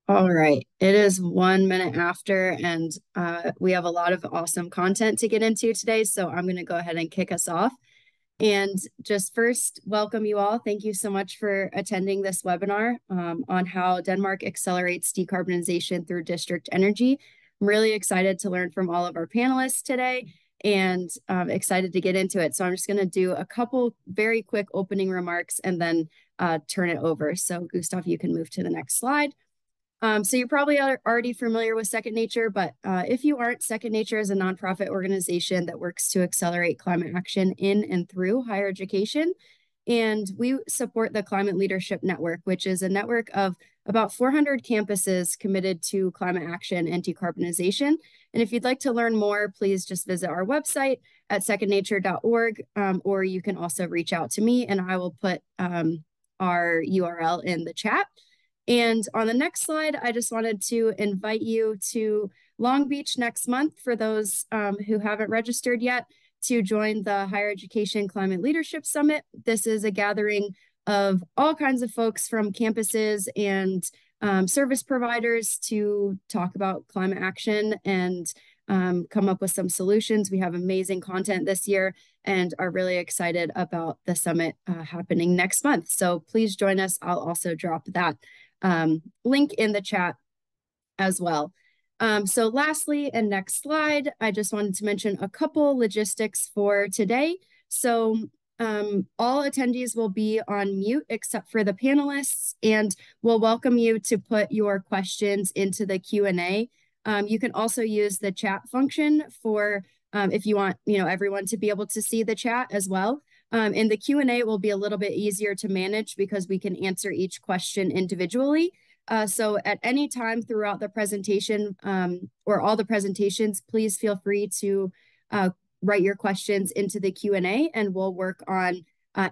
All right, it is 1 minute after, and we have a lot of awesome content to get into today. So I'm going to go ahead and kick us off. And just first, welcome you all. Thank you so much for attending this webinar on how Denmark accelerates decarbonization through district energy. I'm really excited to learn from all of our panelists today and excited to get into it. So I'm just going to do a couple very quick opening remarks and then turn it over. So Gustav, you can move to the next slide. So you're probably already familiar with Second Nature, but if you aren't, Second Nature is a nonprofit organization that works to accelerate climate action in and through higher education. And we support the Climate Leadership Network, which is a network of about 400 campuses committed to climate action and decarbonization. And if you'd like to learn more, please just visit our website at secondnature.org, or you can also reach out to me and I will put our URL in the chat. And on the next slide, I just wanted to invite you to Long Beach next month for those who haven't registered yet to join the Higher Education Climate Leadership Summit. This is a gathering of all kinds of folks from campuses and service providers to talk about climate action and come up with some solutions. We have amazing content this year and are really excited about the summit happening next month. So please join us. I'll also drop that link in the chat as well. So lastly, and next slide, I just wanted to mention a couple logistics for today. So all attendees will be on mute except for the panelists, and we'll welcome you to put your questions into the Q&A. You can also use the chat function for if you want, everyone to be able to see the chat as well. And the Q&A will be a little bit easier to manage because we can answer each question individually. So at any time throughout the presentation or all the presentations, please feel free to write your questions into the Q&A and we'll work on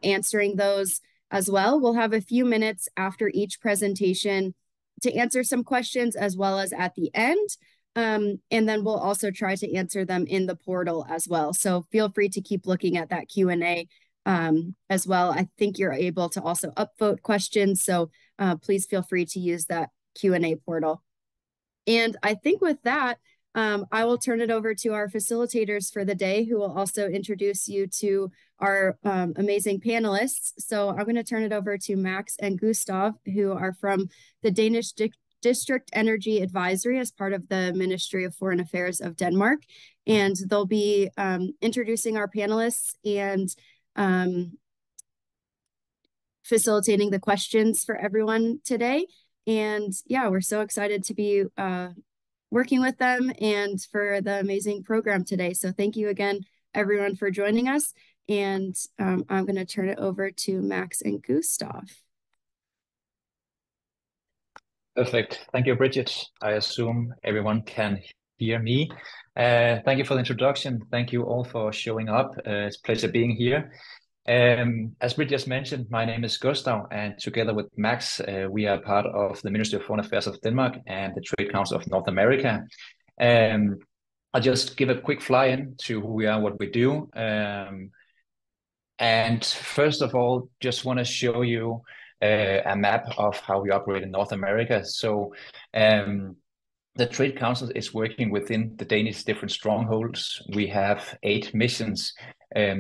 answering those as well. We'll have a few minutes after each presentation to answer some questions as well as at the end. And then we'll also try to answer them in the portal as well. So feel free to keep looking at that Q&A as well. I think you're able to also upvote questions. So please feel free to use that Q&A portal. And I think with that, I will turn it over to our facilitators for the day, who will also introduce you to our amazing panelists. So I'm going to turn it over to Max and Gustav, who are from the Danish District Energy Advisory as part of the Ministry of Foreign Affairs of Denmark. And they'll be introducing our panelists and facilitating the questions for everyone today. And yeah, we're so excited to be working with them and for the amazing program today. So thank you again, everyone, for joining us. And I'm going to turn it over to Max and Gustav. Perfect. Thank you, Bridget. I assume everyone can hear me. Thank you for the introduction. Thank you all for showing up. It's a pleasure being here. As Bridget just mentioned, my name is Gustav, and together with Max, we are part of the Ministry of Foreign Affairs of Denmark and the Trade Council of North America. I'll just give a quick fly-in to who we are, what we do. And first of all, just want to show you a map of how we operate in North America. So the Trade Council is working within the Danish different strongholds. We have 8 missions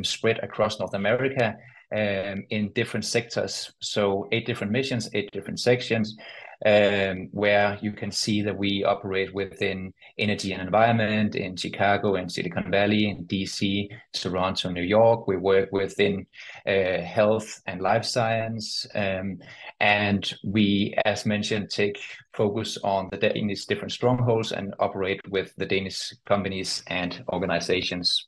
spread across North America in different sectors. So 8 different missions, 8 different sections, where you can see that we operate within energy and environment in Chicago and Silicon Valley, in DC, Toronto, New York. We work within health and life science. And we, as mentioned, take focus on the Danish different strongholds and operate with the Danish companies and organizations.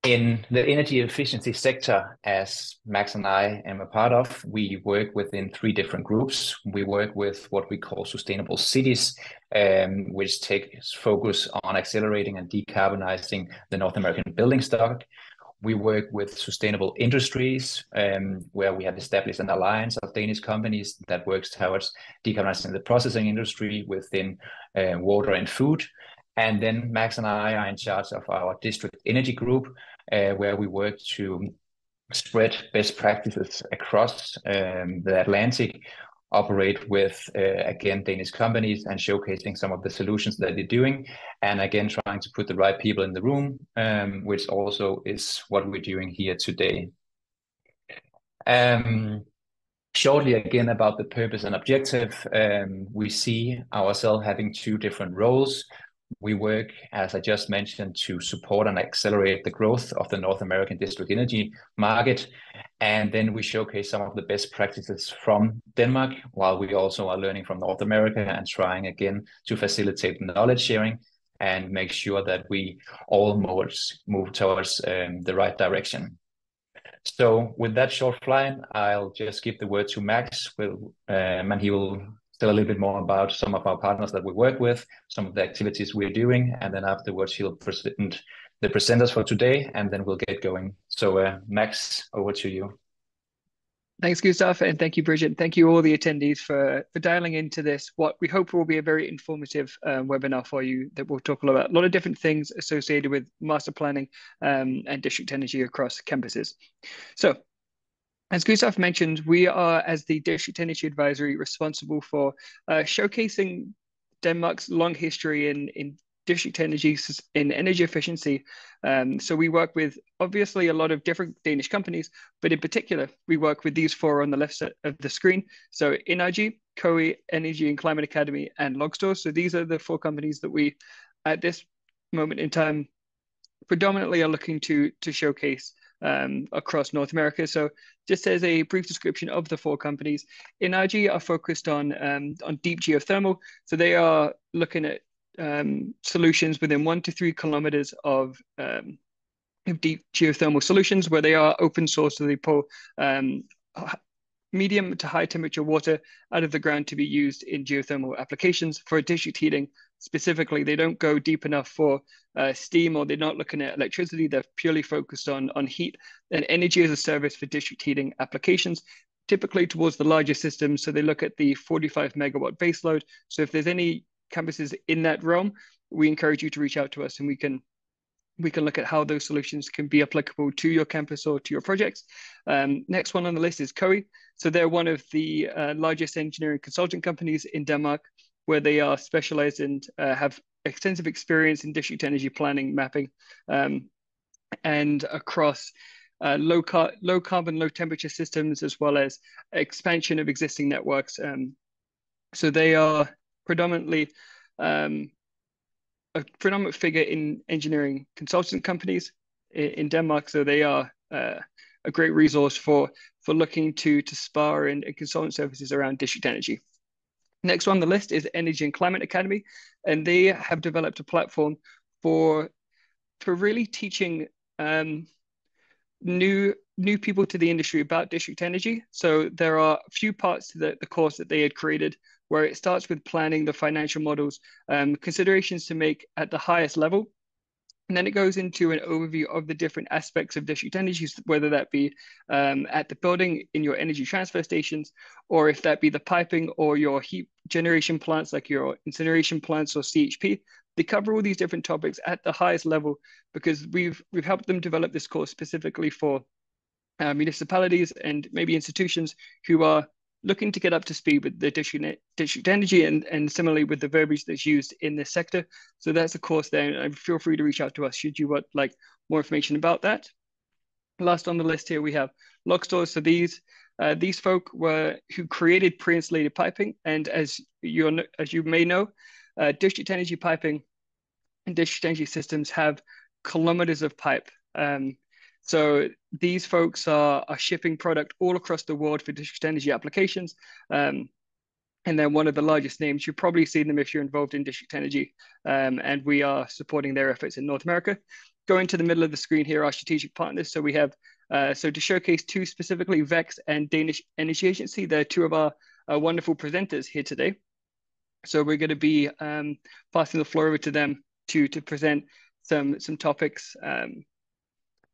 In the energy efficiency sector, as Max and I am a part of, we work within 3 different groups. We work with what we call sustainable cities, which takes focus on accelerating and decarbonizing the North American building stock. We work with sustainable industries, where we have established an alliance of Danish companies that works towards decarbonizing the processing industry within water and food. And then Max and I are in charge of our district energy group, where we work to spread best practices across the Atlantic operate with, again, Danish companies and showcasing some of the solutions that they're doing. And again, trying to put the right people in the room, which also is what we're doing here today. Shortly again about the purpose and objective, we see ourselves having two different roles. We work, as I just mentioned, to support and accelerate the growth of the North American district energy market. And then we showcase some of the best practices from Denmark, while we also are learning from North America and trying again to facilitate knowledge sharing and make sure that we all move towards the right direction. So with that short flight, I'll just give the word to Max, and he will tell a little bit more about some of our partners that we work with, some of the activities we're doing, and then afterwards he'll present the presenters for today, and then we'll get going. So Max, over to you. Thanks, Gustav, and thank you, Bridget. Thank you all the attendees for dialing into this, what we hope will be a very informative webinar for you that will talk about a lot of different things associated with master planning and district energy across campuses. So, as Gustav mentioned, we are, as the District Energy Advisory, responsible for showcasing Denmark's long history in district energy, in energy efficiency. So we work with obviously a lot of different Danish companies, but in particular, we work with these four on the left side of the screen. So Energy, COE, Energy and Climate Academy, and Logstore. So these are the four companies that we, at this moment in time, predominantly are looking to showcase across North America. So just as a brief description of the four companies, Energy are focused on deep geothermal. So they are looking at solutions within 1 to 3 kilometers of deep geothermal solutions, where they are open source, so they pull medium to high temperature water out of the ground to be used in geothermal applications. For district heating specifically, they don't go deep enough for steam, or they're not looking at electricity. They're purely focused on heat and energy as a service for district heating applications, typically towards the larger systems. So they look at the 45 megawatt baseload. So if there's any campuses in that realm, we encourage you to reach out to us, and we can look at how those solutions can be applicable to your campus or to your projects. Next one on the list is COE. So they're one of the largest engineering consulting companies in Denmark, where they are specialized and have extensive experience in district energy planning, mapping, and across low carbon, low temperature systems, as well as expansion of existing networks. So they are predominantly a predominant figure in engineering consultant companies in Denmark. So they are a great resource for looking to spar and consultant services around district energy. Next on the list is Energy and Climate Academy, and they have developed a platform for really teaching new people to the industry about district energy. So there are a few parts to the course that they had created, where it starts with planning the financial models, considerations to make at the highest level. And then it goes into an overview of the different aspects of district energy, whether that be at the building, in your energy transfer stations, or if that be the piping or your heat generation plants, like your incineration plants or CHP. They cover all these different topics at the highest level, because we've helped them develop this course specifically for municipalities and maybe institutions who are looking to get up to speed with the district energy, and similarly with the verbiage that's used in this sector. So that's a course there, and feel free to reach out to us should you want like more information about that. Last on the list here, we have Logstore. So these folk who created pre-insulated piping, and as you may know, district energy piping and district energy systems have kilometers of pipe. So these folks are shipping product all across the world for district energy applications. And they're one of the largest names. You've probably seen them if you're involved in district energy. And we are supporting their efforts in North America. Going to the middle of the screen here, our strategic partners. So we have, so to showcase two specifically, VEX and Danish Energy Agency. They're two of our wonderful presenters here today. So we're going to be passing the floor over to them to present some topics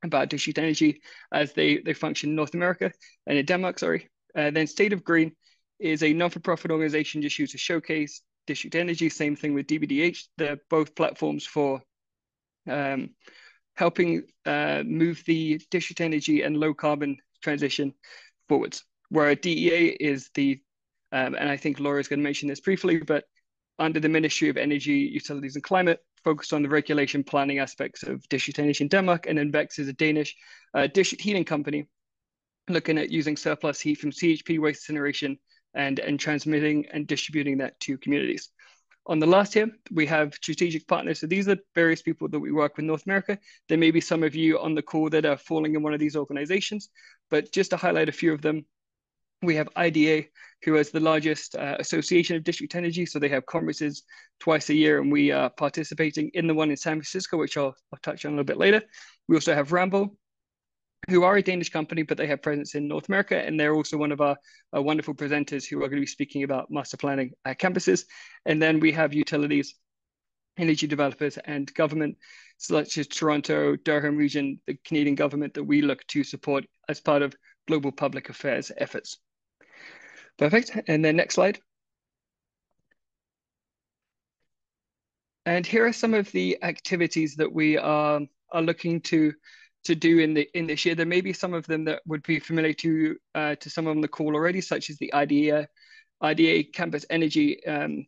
about district energy as they function in North America and in Denmark, sorry. Then State of Green is a non-for-profit organization just used to showcase district energy. Same thing with DDEA. They're both platforms for helping move the district energy and low carbon transition forwards, where DEA is the And I think Laura is going to mention this briefly, but under the Ministry of Energy, Utilities and Climate, focused on the regulation planning aspects of district energy in Denmark, and then Vex is a Danish district heating company looking at using surplus heat from CHP waste incineration and transmitting and distributing that to communities. On the last here, we have strategic partners. So these are various people that we work with in North America. There may be some of you on the call that are falling in one of these organizations, but just to highlight a few of them, we have IDA, who is the largest association of district energy. So they have conferences twice a year, and we are participating in the one in San Francisco, which I'll touch on a little bit later. We also have Rambo, who are a Danish company, but they have presence in North America, and they're also one of our wonderful presenters who are going to be speaking about master planning at campuses. And then we have utilities, energy developers, and government, such as Toronto, Durham region, the Canadian government that we look to support as part of global public affairs efforts. Perfect. And then next slide. And here are some of the activities that we are looking to do in this year. There may be some of them that would be familiar to some on the call already, such as the IDA Campus Energy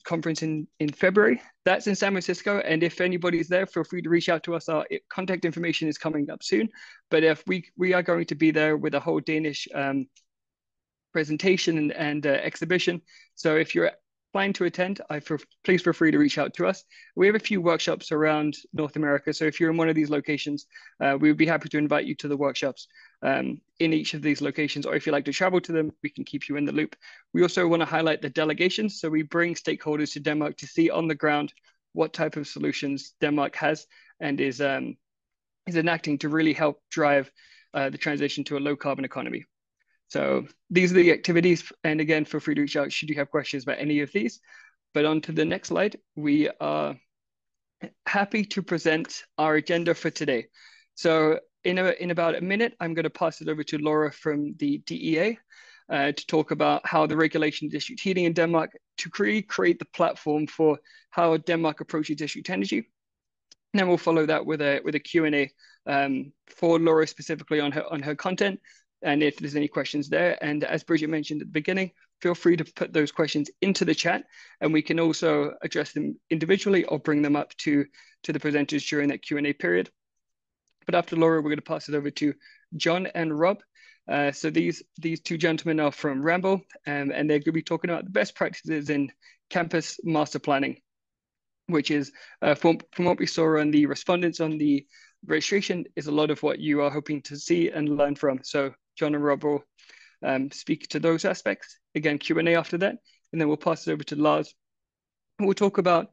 conference in February. That's in San Francisco, and if anybody's there, feel free to reach out to us. Our contact information is coming up soon. But if we are going to be there with a whole Danish presentation and exhibition. So if you're planning to attend, please feel free to reach out to us. We have a few workshops around North America. So if you're in one of these locations, we would be happy to invite you to the workshops in each of these locations. Or if you'd like to travel to them, we can keep you in the loop. We also want to highlight the delegations. So we bring stakeholders to Denmark to see on the ground what type of solutions Denmark has and is enacting to really help drive the transition to a low carbon economy. So these are the activities. And again, feel free to reach out should you have questions about any of these. But on to the next slide, we are happy to present our agenda for today. So in about a minute, I'm going to pass it over to Laura from the DEA to talk about how the regulation of district heating in Denmark to create the platform for how Denmark approaches district energy. And then we'll follow that with a Q&A for Laura specifically on her content, and if there's any questions there. And as Bridget mentioned at the beginning, feel free to put those questions into the chat, and we can also address them individually or bring them up to the presenters during that Q&A period. But after Laura, we're going to pass it over to John and Rob. So these two gentlemen are from Rambo, and they're going to be talking about the best practices in campus master planning, which is from what we saw on the respondents on the registration, is a lot of what you are hoping to see and learn from. So John and Rob will speak to those aspects. Again, Q&A after that, and then we'll pass it over to Lars. We'll talk about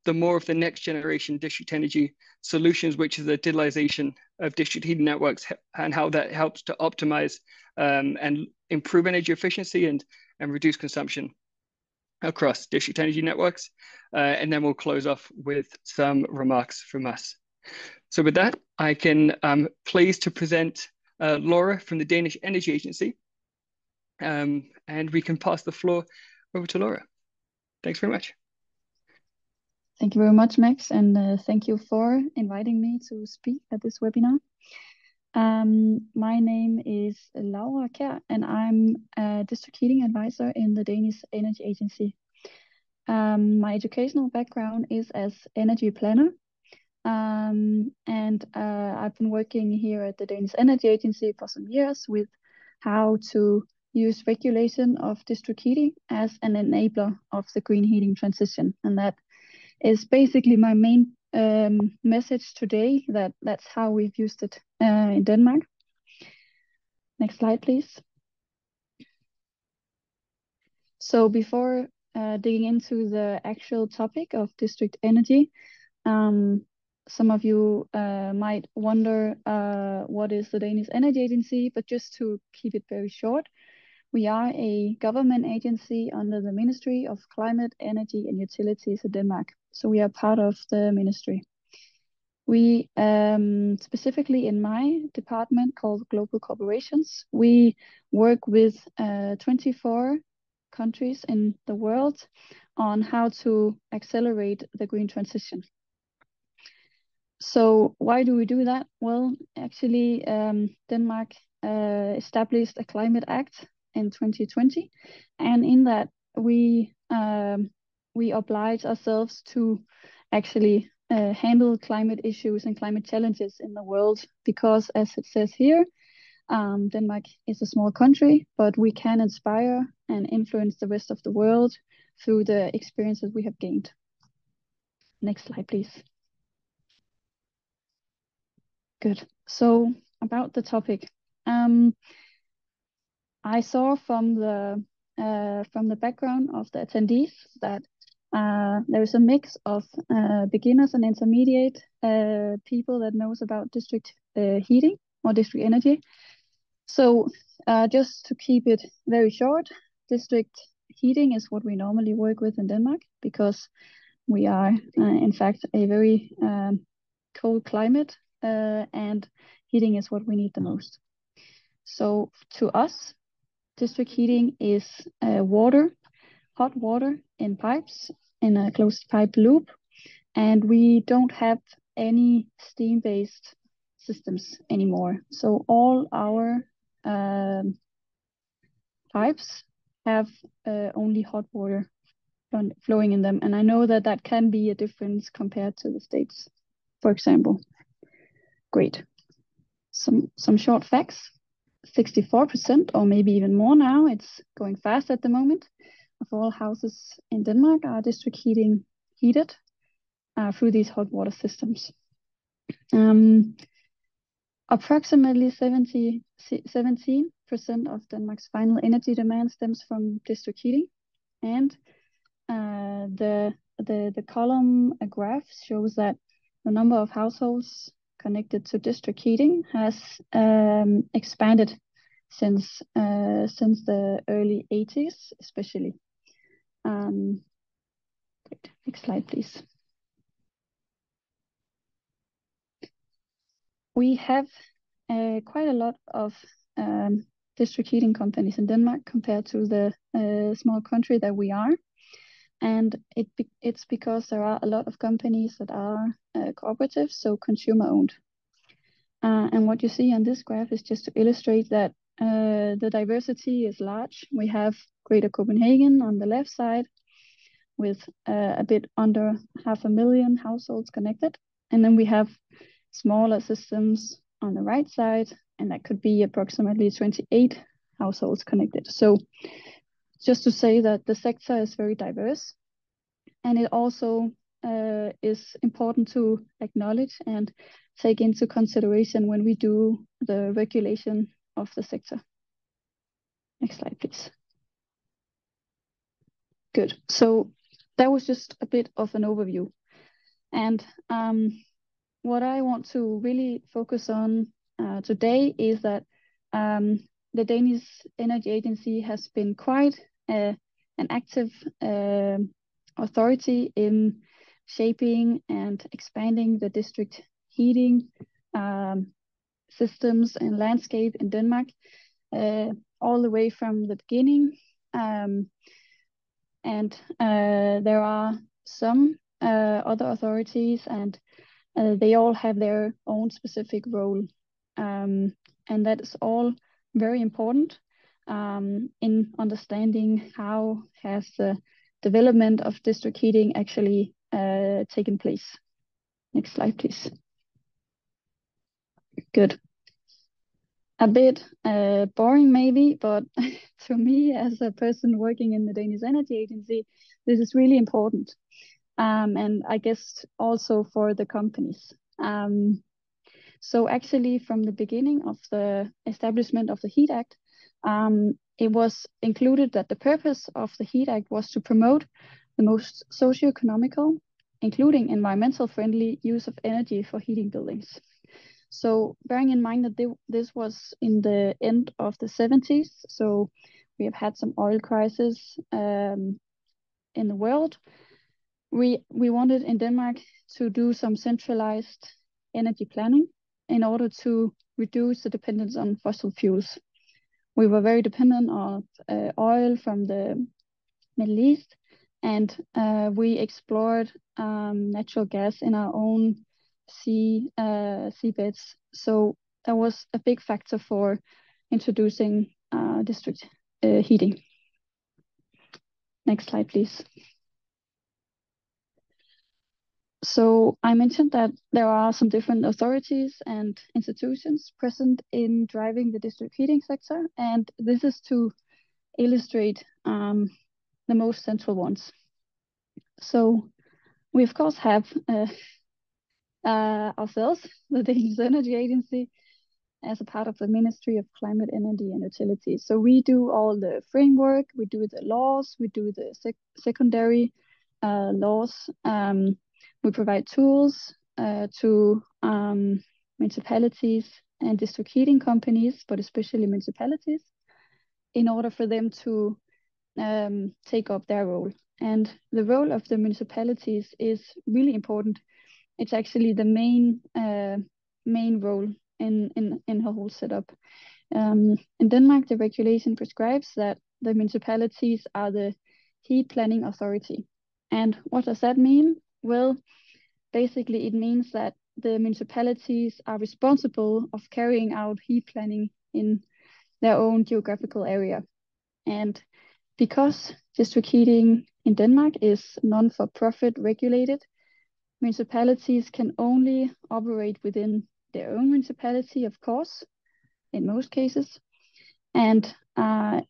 the more of the next generation district energy solutions, which is the digitalization of district heating networks and how that helps to optimize and improve energy efficiency and reduce consumption across district energy networks. And then we'll close off with some remarks from us. So with that, I can pleased to present Laura from the Danish Energy Agency. And we can pass the floor over to Laura. Thanks very much. Thank you very much, Max, and thank you for inviting me to speak at this webinar. My name is Laura Kjær, and I'm a district heating advisor in the Danish Energy Agency. My educational background is as energy planner, and I've been working here at the Danish Energy Agency for some years with how to use regulation of district heating as an enabler of the green heating transition, and that is basically my main message today. That's how we've used it in Denmark. Next slide, please. So before digging into the actual topic of district energy, some of you might wonder what is the Danish Energy Agency, but just to keep it very short, we are a government agency under the Ministry of Climate, Energy and Utilities in Denmark. So we are part of the ministry. We, specifically in my department called Global Corporations, we work with 24 countries in the world on how to accelerate the green transition. So why do we do that? Well, actually, Denmark established a Climate Act in 2020, and in that we oblige ourselves to actually handle climate issues and climate challenges in the world, because as it says here, Denmark is a small country, but we can inspire and influence the rest of the world through the experiences we have gained. Next slide, please. Good. So about the topic, I saw from the background of the attendees that there is a mix of beginners and intermediate people that knows about district heating or district energy. So just to keep it very short, district heating is what we normally work with in Denmark, because we are in fact a very cold climate, and heating is what we need the most. So to us, district heating is hot water in pipes in a closed pipe loop, and we don't have any steam-based systems anymore. So all our pipes have only hot water flowing in them, and I know that that can be a difference compared to the States, for example. Great. Some short facts. 64%, or maybe even more now, it's going fast at the moment, of all houses in Denmark are district heated through these hot water systems. Approximately 17% of Denmark's final energy demand stems from district heating, and the column graph shows that the number of households connected to district heating has expanded since the early 80s, especially. Great. Next slide, please. We have quite a lot of district heating companies in Denmark compared to the small country that we are. And it's because there are a lot of companies that are cooperatives, so consumer owned. And what you see on this graph is just to illustrate that the diversity is large. We have Greater Copenhagen on the left side with a bit under 500,000 households connected. And then we have smaller systems on the right side, and that could be approximately 28 households connected. So just to say that the sector is very diverse, and it also is important to acknowledge and take into consideration when we do the regulation of the sector. Next slide, please. Good. So that was just a bit of an overview. And what I want to really focus on today is that the Danish Energy Agency has been quite an active authority in shaping and expanding the district heating systems and landscape in Denmark all the way from the beginning. And there are some other authorities, and they all have their own specific role. And that is all very important in understanding how has the development of district heating actually taken place. Next slide, please. Good. A bit boring maybe, but to me as a person working in the Danish Energy Agency, this is really important. And I guess also for the companies. So actually from the beginning of the establishment of the Heat Act, it was included that the purpose of the Heat Act was to promote the most socio-economical, including environmental friendly use of energy for heating buildings. So bearing in mind that this was in the end of the 70s, so we have had some oil crisis in the world. We wanted in Denmark to do some centralized energy planning in order to reduce the dependence on fossil fuels. We were very dependent on oil from the Middle East, and we explored natural gas in our own seabeds. So that was a big factor for introducing district heating. Next slide, please. So I mentioned that there are some different authorities and institutions present in driving the district heating sector, and this is to illustrate the most central ones. So we of course have ourselves, the Danish Energy Agency, as a part of the Ministry of Climate, Energy and Utilities. So we do all the framework, we do the laws, we do the secondary laws. We provide tools to municipalities and district heating companies, but especially municipalities, in order for them to take up their role. And the role of the municipalities is really important. It's actually the main role in her whole setup. In Denmark, the regulation prescribes that the municipalities are the heat planning authority. And what does that mean? Well, basically it means that the municipalities are responsible of carrying out heat planning in their own geographical area. And because district heating in Denmark is non-for-profit regulated, municipalities can only operate within their own municipality, of course, in most cases. And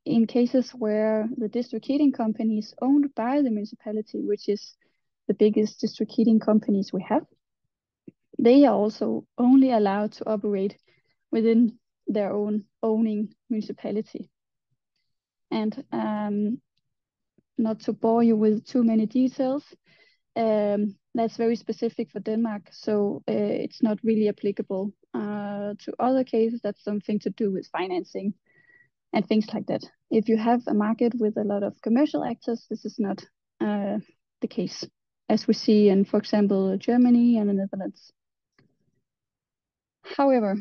in cases where the district heating company is owned by the municipality, which is the biggest district heating companies we have, they are also only allowed to operate within their own owning municipality. And not to bore you with too many details, that's very specific for Denmark, so it's not really applicable to other cases. That's something to do with financing and things like that. If you have a market with a lot of commercial actors, this is not the case, as we see in, for example, Germany and the Netherlands. However,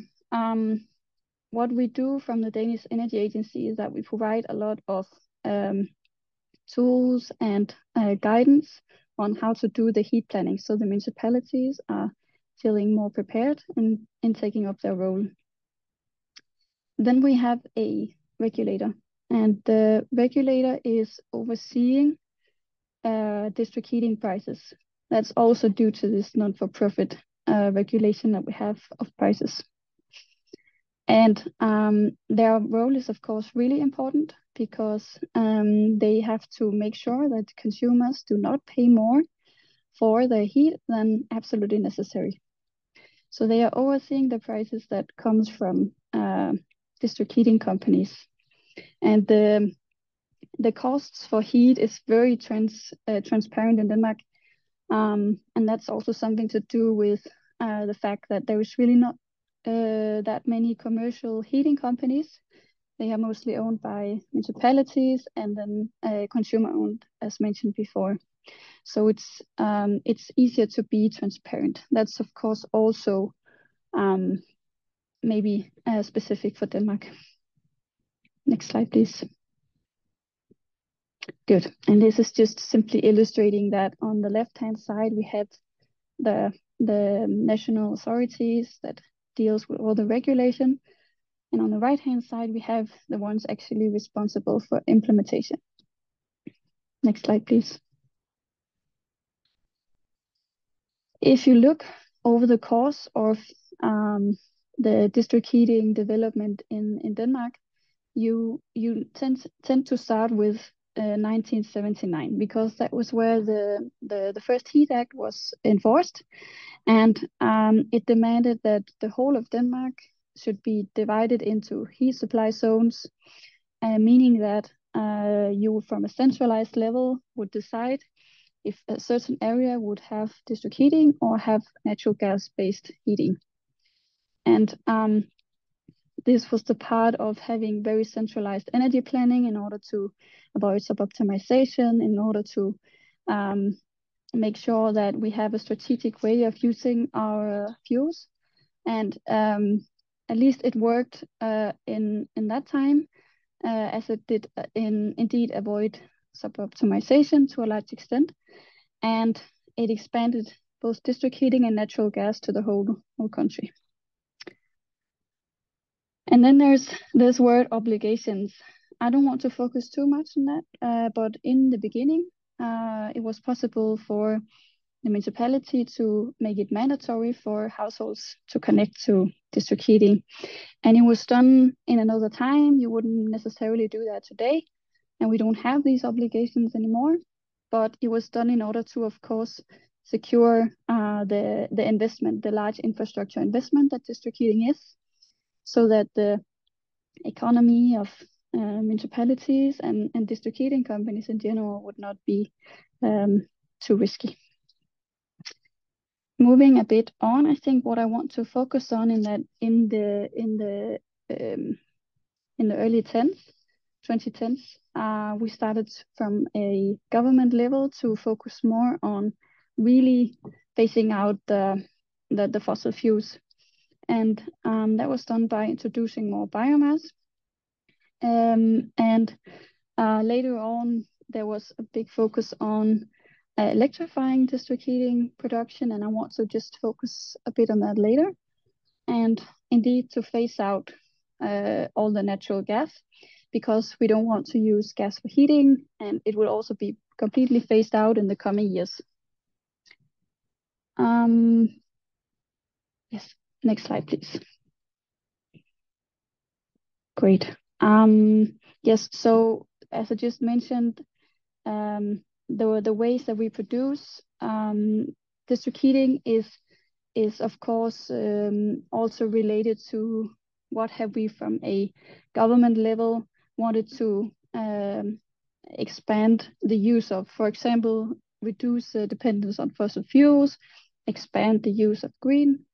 what we do from the Danish Energy Agency is that we provide a lot of tools and guidance on how to do the heat planning, so the municipalities are feeling more prepared in taking up their role. Then we have a regulator, and the regulator is overseeing district heating prices. That's also due to this non-for-profit regulation that we have of prices. And their role is, of course, really important because they have to make sure that consumers do not pay more for their heat than absolutely necessary. So they are overseeing the prices that comes from district heating companies. And the costs for heat is very transparent in Denmark. And that's also something to do with the fact that there is really not that many commercial heating companies. They are mostly owned by municipalities and then consumer owned, as mentioned before. So it's easier to be transparent. That's of course also maybe specific for Denmark. Next slide, please. Good. And this is just simply illustrating that on the left-hand side, we have the national authorities that deals with all the regulation. And on the right-hand side, we have the ones actually responsible for implementation. Next slide, please. If you look over the course of the district heating development in Denmark, you tend to start with 1979, because that was where the first Heat Act was enforced, and it demanded that the whole of Denmark should be divided into heat supply zones, meaning that you from a centralized level would decide if a certain area would have district heating or have natural gas-based heating. And this was the part of having very centralized energy planning in order to avoid sub-optimization, in order to make sure that we have a strategic way of using our fuels. And at least it worked in that time, as it did indeed avoid sub-optimization to a large extent. And it expanded both district heating and natural gas to the whole country. And then there's this word obligations. I don't want to focus too much on that, but in the beginning, it was possible for the municipality to make it mandatory for households to connect to district heating. And it was done in another time. You wouldn't necessarily do that today, and we don't have these obligations anymore. But it was done in order to, of course, secure the investment, the large infrastructure investment that district heating is, so that the economy of municipalities and district heating companies in general would not be too risky. Moving a bit on, I think what I want to focus on in that in the early 2010s, we started from a government level to focus more on really phasing out the fossil fuels, and that was done by introducing more biomass. And later on, there was a big focus on electrifying district heating production, and I want to just focus a bit on that later. And indeed to phase out all the natural gas, because we don't want to use gas for heating, and it will also be completely phased out in the coming years. Yes, next slide, please. Great. Yes, so as I just mentioned, the ways that we produce district heating is of course also related to what have we from a government level wanted to expand the use of, for example, reduce the dependence on fossil fuels, expand the use of green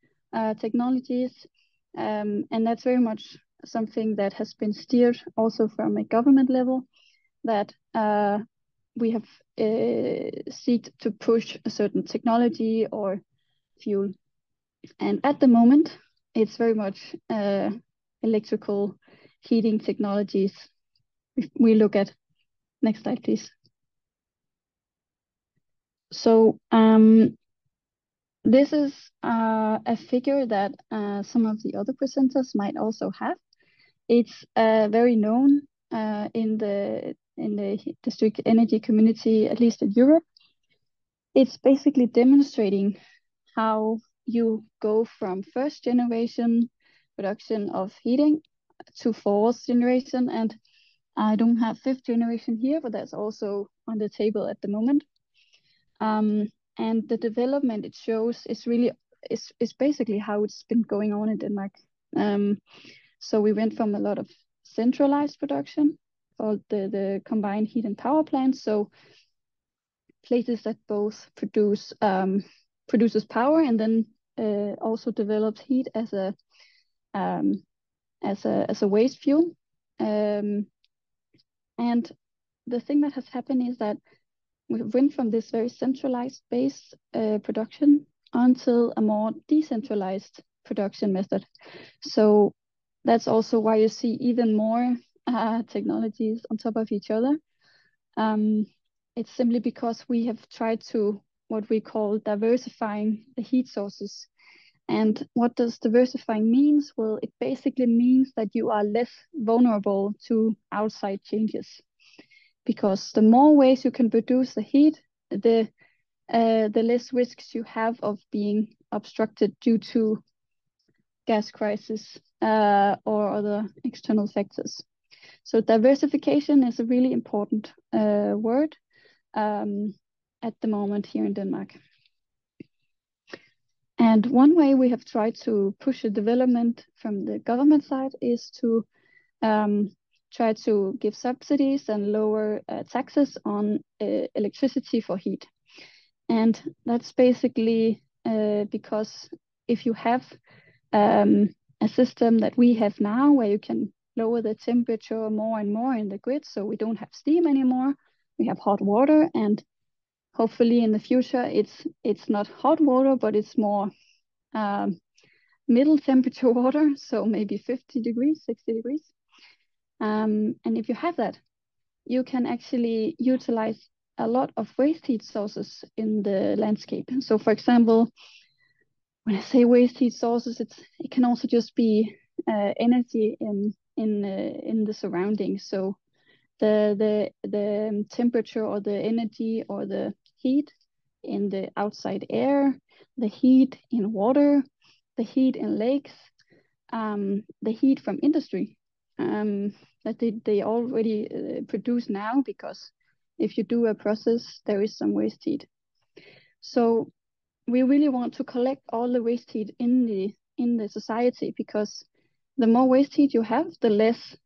technologies, and that's very much something that has been steered also from a government level, that we have sought to push a certain technology or fuel. And at the moment, it's very much electrical heating technologies. If we look at, next slide, please. So this is a figure that some of the other presenters might also have. It's very known in the district energy community, at least in Europe. It's basically demonstrating how you go from first generation production of heating to fourth generation, and I don't have fifth generation here, but that's also on the table at the moment. And the development it shows is really is basically how it's been going on in Denmark. So we went from a lot of centralized production called the combined heat and power plants. So places that both produces power and then also develops heat as a waste fuel. And the thing that has happened is that we went from this very centralized base production until a more decentralized production method. So that's also why you see even more technologies on top of each other. It's simply because we have tried to what we call diversifying the heat sources. And what does diversifying means? Well, it basically means that you are less vulnerable to outside changes, because the more ways you can produce the heat, the less risks you have of being obstructed due to gas crisis or other external factors. So diversification is a really important word at the moment here in Denmark. And one way we have tried to push the development from the government side is to try to give subsidies and lower taxes on electricity for heat. And that's basically because if you have a system that we have now where you can lower the temperature more and more in the grid, so we don't have steam anymore, we have hot water, and hopefully in the future it's not hot water, but it's more middle temperature water, so maybe 50 degrees, 60 degrees. And if you have that, you can actually utilize a lot of waste heat sources in the landscape. So for example, when I say waste heat sources, it can also just be energy in the surroundings. So the temperature or the energy or the heat in the outside air, the heat in water, the heat in lakes, the heat from industry that they already produce now, because if you do a process, there is some waste heat. So we really want to collect all the waste heat in the society, because the more waste heat you have, the less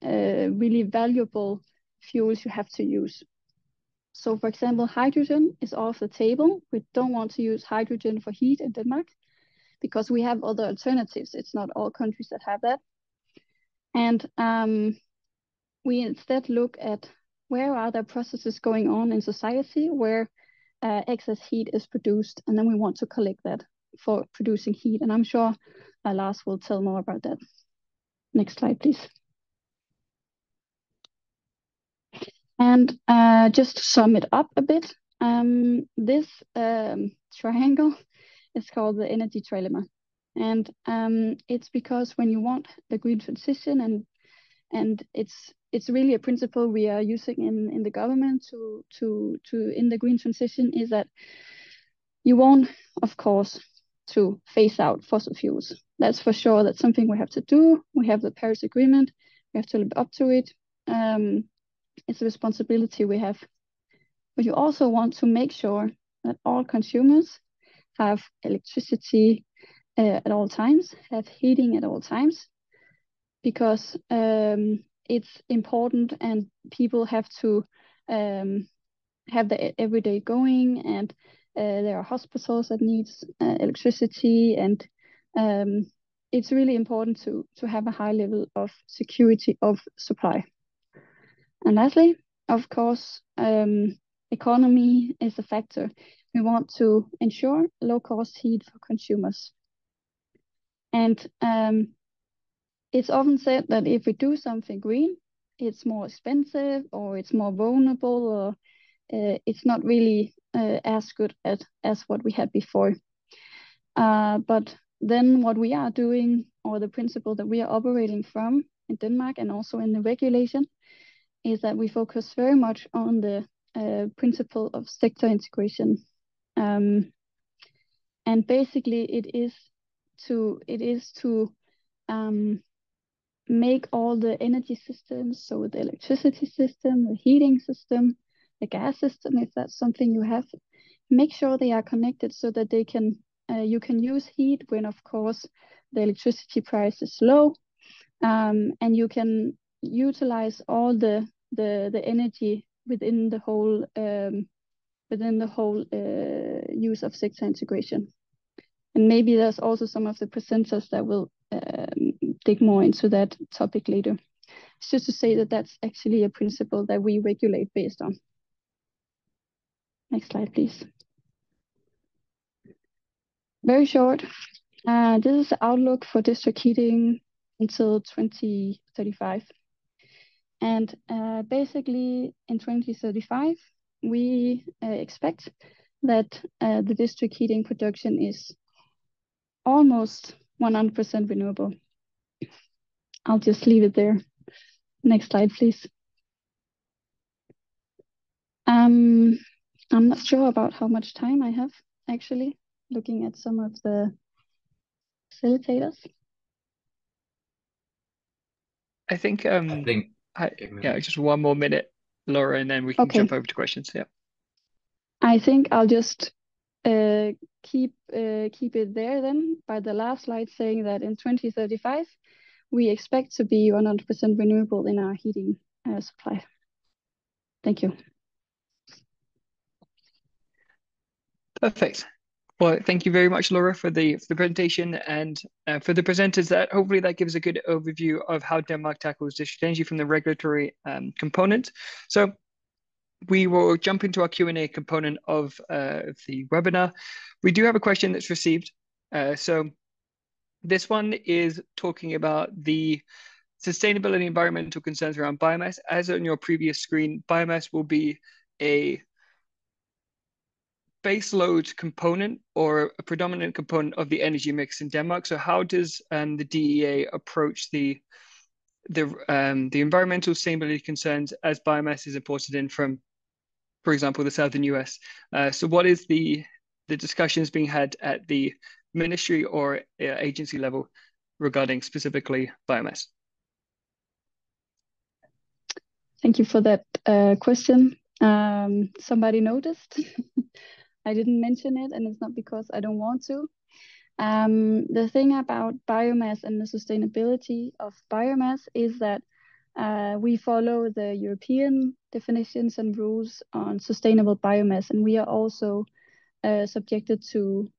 really valuable fuels you have to use. So for example, hydrogen is off the table. We don't want to use hydrogen for heat in Denmark because we have other alternatives. It's not all countries that have that. And we instead look at where are there processes going on in society where excess heat is produced, and then we want to collect that for producing heat. And I'm sure Lars will tell more about that. Next slide, please. And just to sum it up a bit, this triangle is called the energy trilemma. And it's because when you want the green transition, and it's really a principle we are using in the government to in the green transition, is that you want, of course, to phase out fossil fuels. That's for sure. That's something we have to do. We have the Paris Agreement. We have to live up to it. It's a responsibility we have. But you also want to make sure that all consumers have electricity at all times, have heating at all times, because it's important, and people have to have the everyday going, and there are hospitals that needs electricity, and it's really important to have a high level of security of supply. And lastly, of course, economy is a factor. We want to ensure low-cost heat for consumers. And it's often said that if we do something green, it's more expensive, or it's more vulnerable, or it's not really as good as what we had before. But then what we are doing, or the principle that we are operating from in Denmark and also in the regulation, is that we focus very much on the principle of sector integration. And basically it is to make all the energy systems, so the electricity system, the heating system, the gas system, if that's something you have, make sure they are connected so that they can you can use heat when, of course, the electricity price is low, and you can utilize all the energy within the whole use of sector integration. And maybe there's also some of the presenters that will dig more into that topic later. It's just to say that that's actually a principle that we regulate based on. Next slide, please. Very short. This is the outlook for district heating until 2035. And basically in 2035, we expect that the district heating production is almost 100% renewable. I'll just leave it there. Next slide, please. I'm not sure about how much time I have, actually, looking at some of the facilitators. I think yeah, just one more minute, Laura, and then we can jump over to questions. Yeah. I think I'll just keep it there then by the last slide, saying that in 2035 we expect to be 100% renewable in our heating supply. Thank you. Perfect. Well, thank you very much, Laura, for the presentation, and for the presenters. That hopefully that gives a good overview of how Denmark tackles district energy from the regulatory component. So we will jump into our Q&A component of the webinar. We do have a question that's received. So this one is talking about the sustainability and environmental concerns around biomass. As on your previous screen, biomass will be a baseload component or a predominant component of the energy mix in Denmark. So how does the DEA approach the the environmental sustainability concerns as biomass is imported in from, for example, the southern US. So what is the discussions being had at the ministry or agency level regarding specifically biomass? Thank you for that question. Somebody noticed. I didn't mention it, and it's not because I don't want to. The thing about biomass and the sustainability of biomass is that we follow the European definitions and rules on sustainable biomass, and we are also subjected to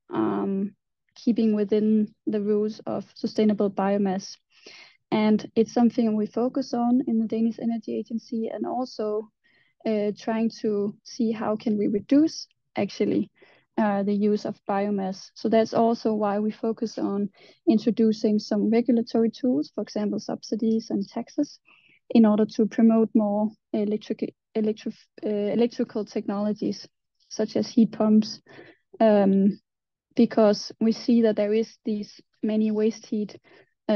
keeping within the rules of sustainable biomass. And it's something we focus on in the Danish Energy Agency, and also trying to see how can we reduce actually the use of biomass. So that's also why we focus on introducing some regulatory tools, for example, subsidies and taxes, in order to promote more electrical technologies, such as heat pumps, because we see that there is these many waste heat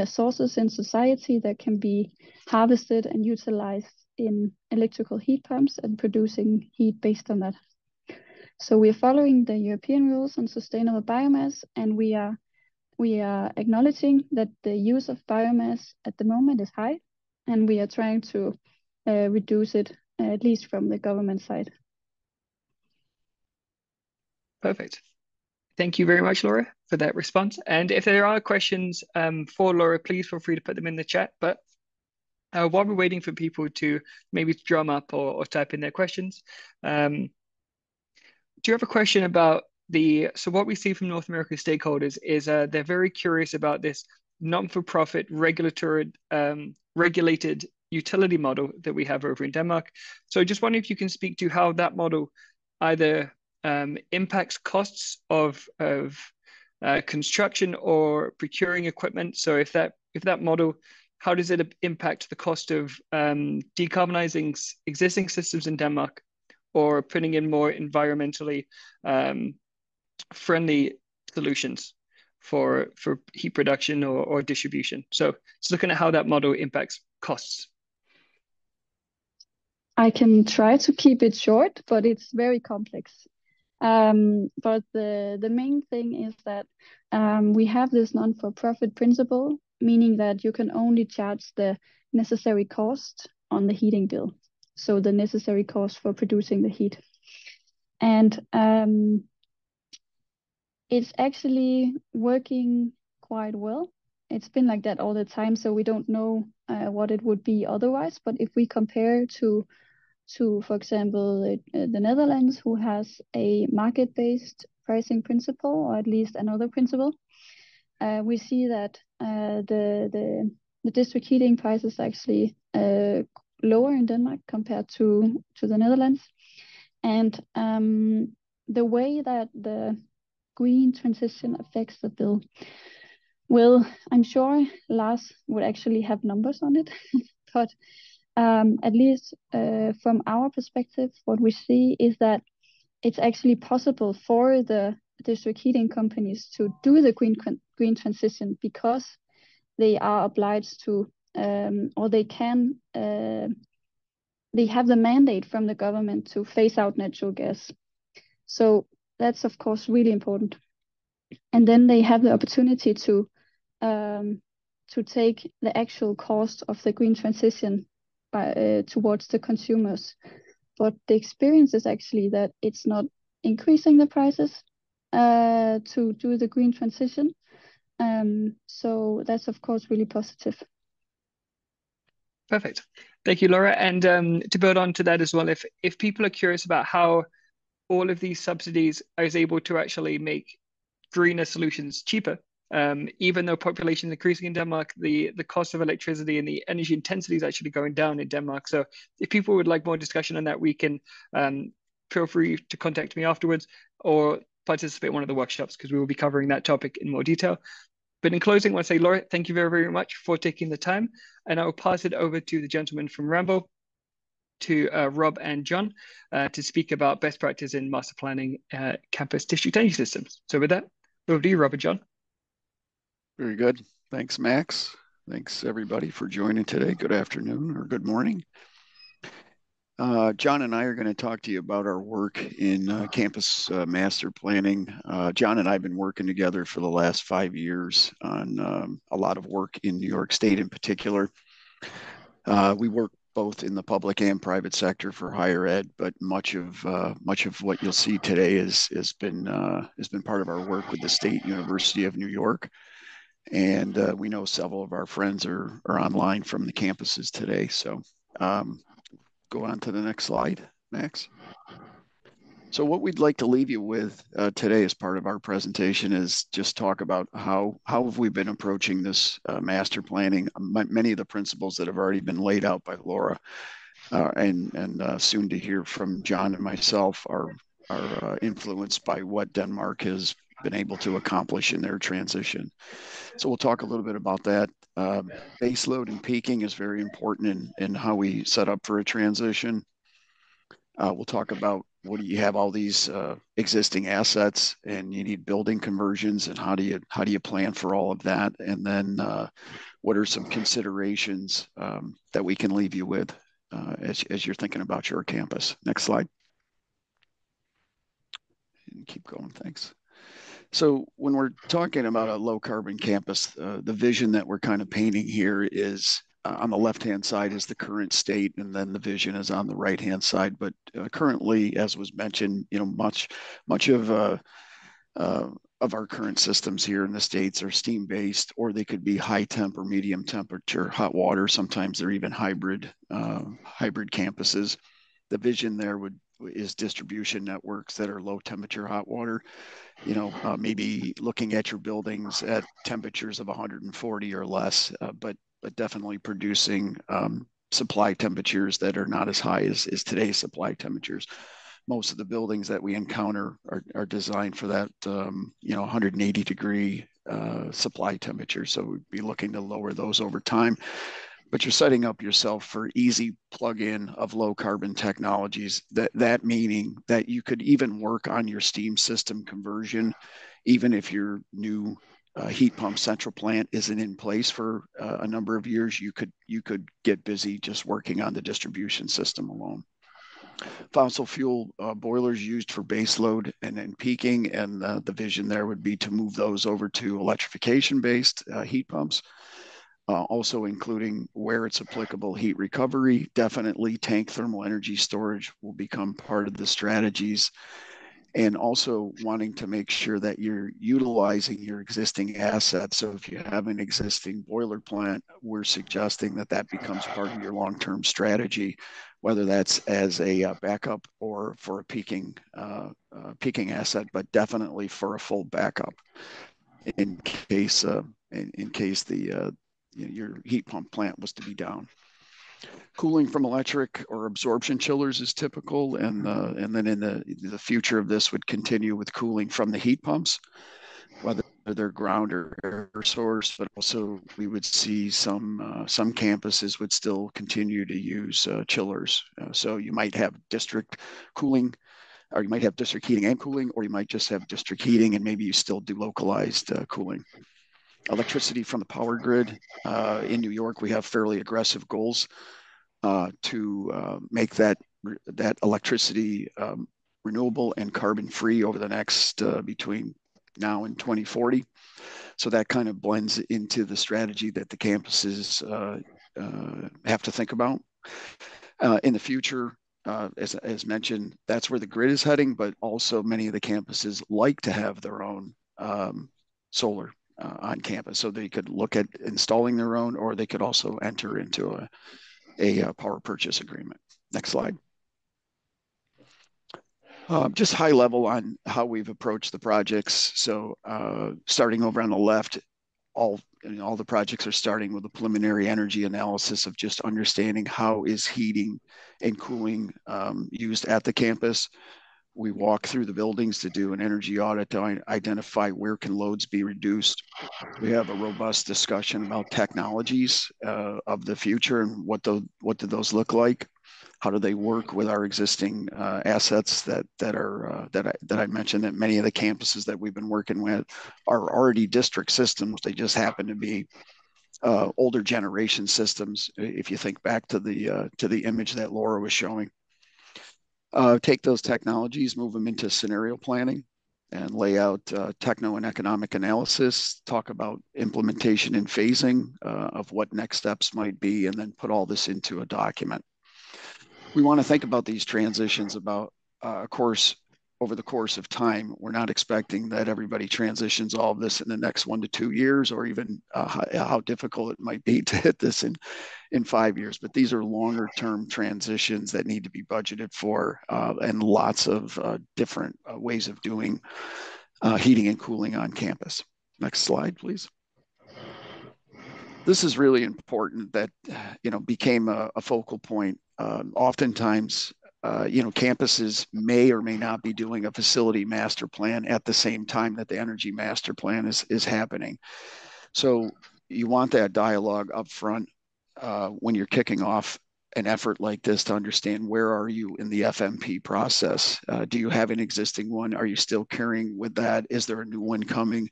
sources in society that can be harvested and utilized in electrical heat pumps and producing heat based on that. So we are following the European rules on sustainable biomass, and we are acknowledging that the use of biomass at the moment is high, and we are trying to reduce it, at least from the government side. Perfect. Thank you very much, Laura, for that response. And if there are questions for Laura, please feel free to put them in the chat. But while we're waiting for people to maybe drum up or type in their questions, do you have a question about so what we see from North American stakeholders is they're very curious about this non-for-profit regulated utility model that we have over in Denmark. So just wondering if you can speak to how that model either impacts costs of construction or procuring equipment. So if that model, how does it impact the cost of decarbonizing existing systems in Denmark, or putting in more environmentally friendly solutions for heat production or distribution? So it's looking at how that model impacts costs. I can try to keep it short, but it's very complex. But the main thing is that we have this non-for-profit principle, meaning that you can only charge the necessary cost on the heating bill. So the necessary cost for producing the heat. And it's actually working quite well. It's been like that all the time, so we don't know what it would be otherwise. But if we compare to for example, the Netherlands, who has a market-based pricing principle, or at least another principle, we see that the district heating price is actually lower in Denmark compared to the Netherlands. And the way that the green transition affects the bill, well, I'm sure Lars would actually have numbers on it, but at least from our perspective, what we see is that it's actually possible for the district heating companies to do the green transition, because they are obliged to, or they can, they have the mandate from the government to phase out natural gas. So that's of course really important. And then they have the opportunity to take the actual cost of the green transition towards the consumers. But the experience is actually that it's not increasing the prices to do the green transition. So that's of course really positive. Perfect. Thank you, Laura. And to build on to that as well, if people are curious about how all of these subsidies is able to actually make greener solutions cheaper, even though population is increasing in Denmark, the cost of electricity and the energy intensity is actually going down in Denmark. So if people would like more discussion on that, we can feel free to contact me afterwards or participate in one of the workshops, because we will be covering that topic in more detail. But in closing, I want to say, Laura, thank you very, very much for taking the time. And I will pass it over to the gentleman from Rambo, to Rob and John, to speak about best practice in master planning campus district energy systems. So with that, over to you, Rob and John. Very good. Thanks, Max. Thanks everybody for joining today. Good afternoon or good morning. John and I are going to talk to you about our work in campus master planning. John and I have been working together for the last 5 years on a lot of work in New York State in particular. We work both in the public and private sector for higher ed, but much of what you'll see today has been part of our work with the State University of New York. And we know several of our friends are online from the campuses today. So go on to the next slide, Max. So what we'd like to leave you with today as part of our presentation is just talk about how have we been approaching this master planning. Many of the principles that have already been laid out by Laura and soon to hear from John and myself are influenced by what Denmark has been able to accomplish in their transition. So we'll talk a little bit about that. Base load and peaking is very important in how we set up for a transition. We'll talk about what do you have all these existing assets and you need building conversions and how do you plan for all of that? And then what are some considerations that we can leave you with as you're thinking about your campus? Next slide. And keep going, thanks. So when we're talking about a low carbon campus, the vision that we're kind of painting here is on the left-hand side is the current state, and then the vision is on the right-hand side. But currently, as was mentioned, much of our current systems here in the States are steam-based, or they could be high temp or medium temperature hot water. Sometimes they're even hybrid campuses. The vision there is distribution networks that are low temperature hot water. Maybe looking at your buildings at temperatures of 140 or less, but definitely producing supply temperatures that are not as high as today's supply temperatures. Most of the buildings that we encounter are designed for that 180 degree supply temperature. So we'd be looking to lower those over time. But you're setting up yourself for easy plug-in of low carbon technologies. That meaning that you could even work on your steam system conversion, even if your new heat pump central plant isn't in place for a number of years. You could get busy just working on the distribution system alone. Fossil fuel boilers used for base load and then peaking, and the vision there would be to move those over to electrification-based heat pumps. Also including where it's applicable, heat recovery. Definitely tank thermal energy storage will become part of the strategies, and also wanting to make sure that you're utilizing your existing assets. So if you have an existing boiler plant, we're suggesting that becomes part of your long-term strategy, whether that's as a backup or for a peaking asset, but definitely for a full backup in case your heat pump plant was to be down. Cooling from electric or absorption chillers is typical, and then in the future of this would continue with cooling from the heat pumps, whether they're ground or air source. But also we would see some campuses would still continue to use chillers. So you might have district cooling, or you might have district heating and cooling, or you might just have district heating and maybe you still do localized cooling. Electricity from the power grid. In New York, we have fairly aggressive goals to make that electricity renewable and carbon free over the next between now and 2040. So that kind of blends into the strategy that the campuses have to think about. In the future, as mentioned, that's where the grid is heading, but also many of the campuses like to have their own solar on campus, so they could look at installing their own, or they could also enter into a power purchase agreement. Next slide. Just high level on how we've approached the projects. So starting over on the left, all the projects are starting with a preliminary energy analysis of just understanding how is heating and cooling used at the campus. We walk through the buildings to do an energy audit to identify where can loads be reduced. We have a robust discussion about technologies of the future and what do those look like. How do they work with our existing assets that I mentioned? That many of the campuses that we've been working with are already district systems. They just happen to be older generation systems. If you think back to the image that Laura was showing, take those technologies, move them into scenario planning, and lay out techno and economic analysis, talk about implementation and phasing of what next steps might be, and then put all this into a document. We want to think about these transitions about, of course, over the course of time. We're not expecting that everybody transitions all of this in the next 1 to 2 years, or even how difficult it might be to hit this in 5 years. But these are longer term transitions that need to be budgeted for, and lots of different ways of doing heating and cooling on campus. Next slide, please. This is really important that, became a focal point. Oftentimes, campuses may or may not be doing a facility master plan at the same time that the energy master plan is happening. So you want that dialogue up front when you're kicking off an effort like this to understand where are you in the FMP process. Do you have an existing one? Are you still carrying with that? Is there a new one coming?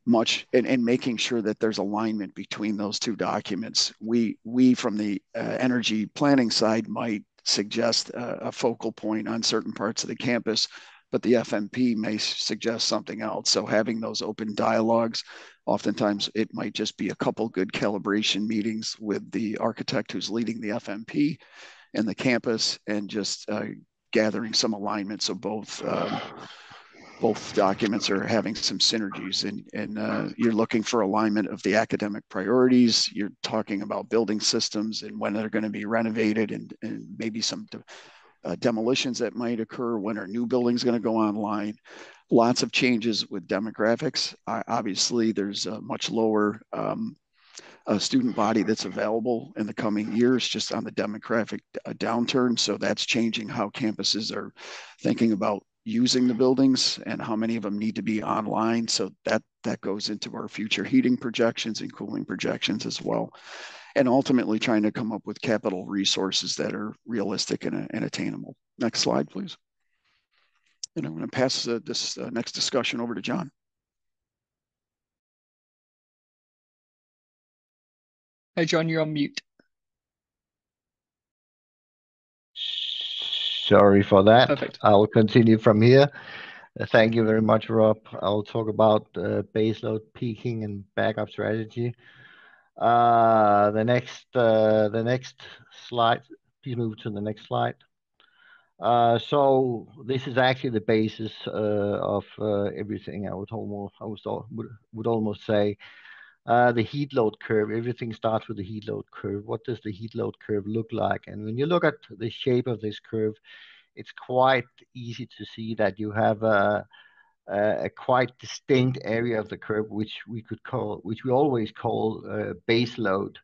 And making sure that there's alignment between those two documents. We from the energy planning side might suggest a focal point on certain parts of the campus, but the FMP may suggest something else. So having those open dialogues, oftentimes it might just be a couple good calibration meetings with the architect who's leading the FMP and the campus, and just gathering some alignment. So both documents are having some synergies, and you're looking for alignment of the academic priorities. You're talking about building systems and when they're going to be renovated, and maybe some demolitions that might occur. When are new buildings going to go online? Lots of changes with demographics. Obviously, there's a much lower student body that's available in the coming years just on the demographic downturn. So that's changing how campuses are thinking about using the buildings and how many of them need to be online. So that goes into our future heating projections and cooling projections as well. And ultimately trying to come up with capital resources that are realistic and attainable. Next slide, please. And I'm going to pass this next discussion over to John. Hey, John, you're on mute. Sorry for that. Perfect. I will continue from here. Thank you very much, Rob. I'll talk about baseload peaking and backup strategy. The next slide. Please move to the next slide. So this is actually the basis of everything. I would almost say the heat load curve. Everything starts with the heat load curve. What does the heat load curve look like? And when you look at the shape of this curve, it's quite easy to see that you have a quite distinct area of the curve, which we always call base load.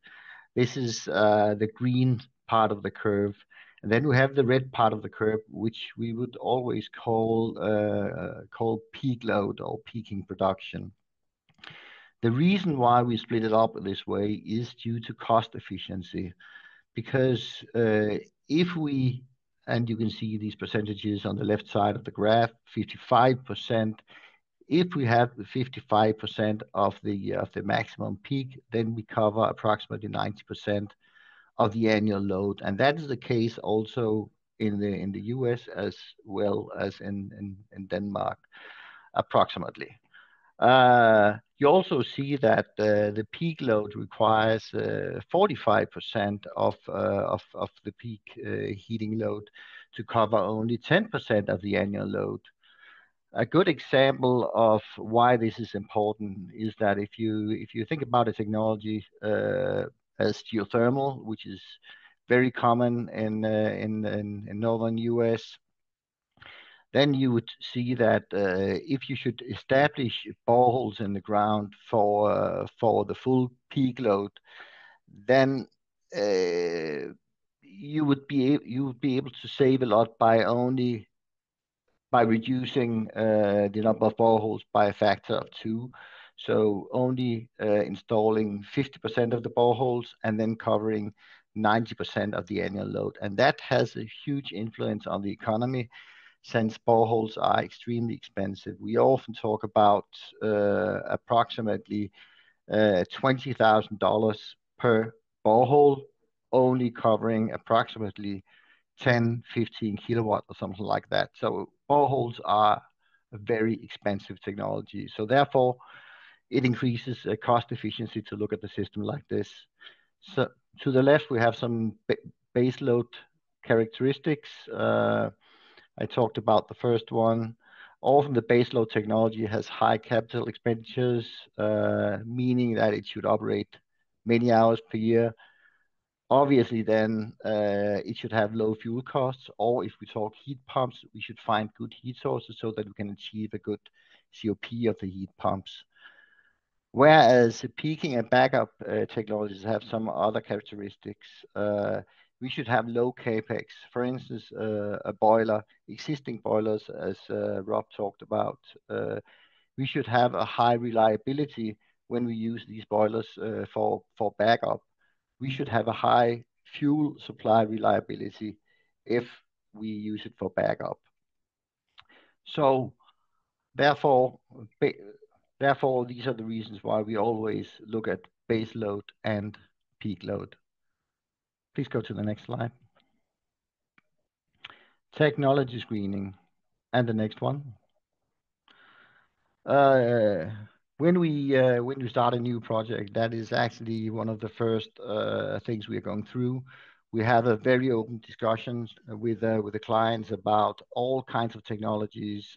This is the green part of the curve. And then we have the red part of the curve, which we would always call peak load or peaking production. The reason why we split it up this way is due to cost efficiency, because if we, and you can see these percentages on the left side of the graph, 55%. If we have 55% of the maximum peak, then we cover approximately 90% of the annual load, and that is the case also in the US as well as in Denmark, approximately. You also see that the peak load requires 45% of the peak heating load to cover only 10% of the annual load. A good example of why this is important is that if you think about a technology as geothermal, which is very common in northern US, then you would see that if you should establish boreholes in the ground for the full peak load, then you would be able to save a lot by reducing the number of boreholes by a factor of 2. So only installing 50% of the boreholes and then covering 90% of the annual load. And that has a huge influence on the economy, since boreholes are extremely expensive. We often talk about approximately $20,000 per borehole, only covering approximately 10, 15 kilowatt or something like that. So boreholes are a very expensive technology. So therefore, it increases cost efficiency to look at the system like this. So to the left, we have some base load characteristics. I talked about the first one. Often the base load technology has high capital expenditures, meaning that it should operate many hours per year. Obviously, then it should have low fuel costs, or if we talk heat pumps, we should find good heat sources so that we can achieve a good COP of the heat pumps. Whereas peaking and backup technologies have some other characteristics. We should have low capex. For instance, a boiler, existing boilers, as Rob talked about. We should have a high reliability when we use these boilers for backup. We should have a high fuel supply reliability if we use it for backup. So therefore, these are the reasons why we always look at base load and peak load. Please go to the next slide. Technology screening, and the next one. When we start a new project, that is actually one of the first things we are going through. We have a very open discussions with the clients about all kinds of technologies.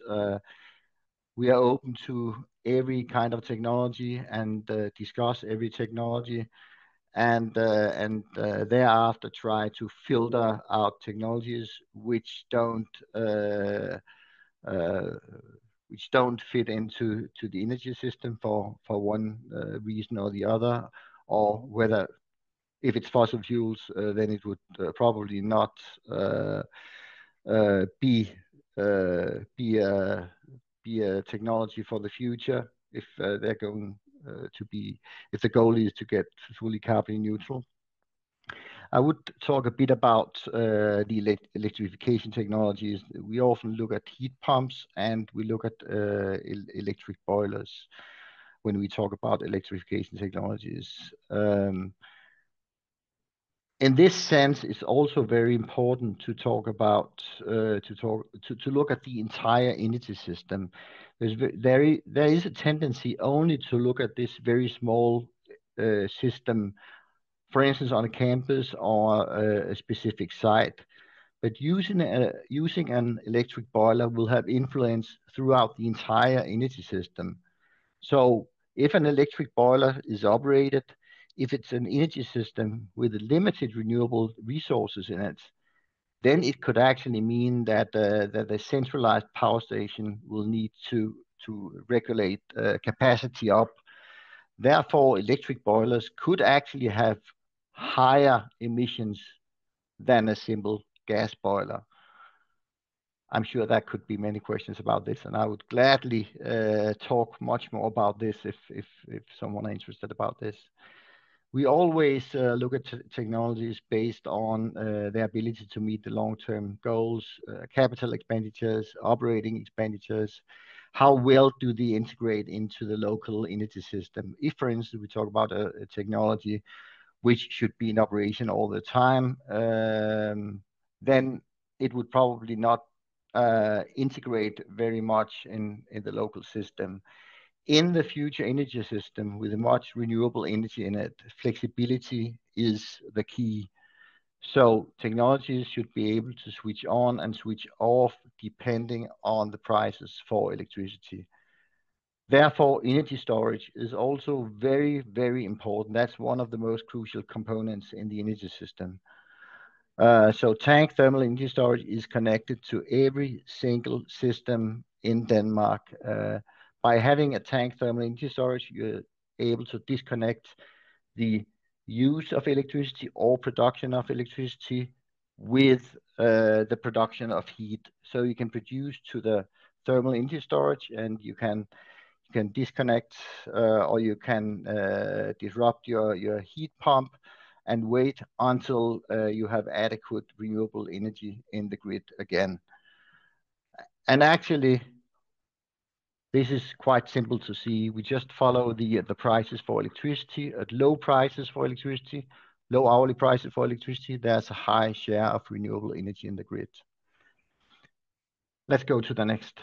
We are open to every kind of technology and discuss every technology, and thereafter try to filter out technologies which don't fit into the energy system for one reason or the other, or whether if it's fossil fuels, then it would probably not be a technology for the future if they're going to be, if the goal is to get fully carbon neutral. I would talk a bit about the electrification technologies. We often look at heat pumps and we look at electric boilers when we talk about electrification technologies. In this sense, it's also very important to talk about to look at the entire energy system. There is a tendency only to look at this very small system, for instance, on a campus or a specific site. But using an electric boiler will have influence throughout the entire energy system. So if an electric boiler is operated, if it's an energy system with limited renewable resources in it, then it could actually mean that the centralized power station will need to regulate capacity up. Therefore, electric boilers could actually have higher emissions than a simple gas boiler. I'm sure there could be many questions about this, and I would gladly talk much more about this if someone is interested about this. We always look at technologies based on their ability to meet the long-term goals, capital expenditures, operating expenditures. How well do they integrate into the local energy system? If, for instance, we talk about a technology which should be in operation all the time, then it would probably not integrate very much in the local system. In the future energy system with much renewable energy in it, flexibility is the key. So technologies should be able to switch on and switch off depending on the prices for electricity. Therefore, energy storage is also very, very important. That's one of the most crucial components in the energy system. So tank thermal energy storage is connected to every single system in Denmark. By having a tank thermal energy storage, you're able to disconnect the use of electricity or production of electricity with the production of heat. So you can produce to the thermal energy storage, and you can disconnect or you can disrupt your heat pump and wait until you have adequate renewable energy in the grid again. And actually, This is quite simple to see. We just follow the prices for electricity. At low prices for electricity, low hourly prices for electricity, there's a high share of renewable energy in the grid. Let's go to the next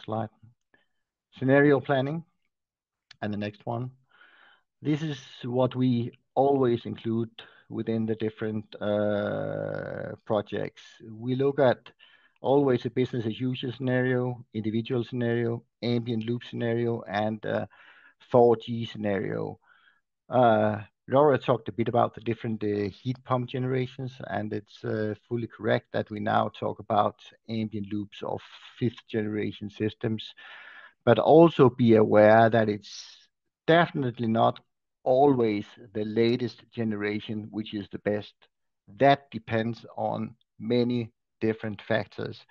slide. Scenario planning, and the next one. This is what we always include within the different projects. We look at always a business as usual scenario, individual scenario, ambient loop scenario, and 4G scenario. Laura talked a bit about the different heat pump generations, and it's fully correct that we now talk about ambient loops of 5th generation systems, but also be aware that it's definitely not always the latest generation which is the best. That depends on many different factors.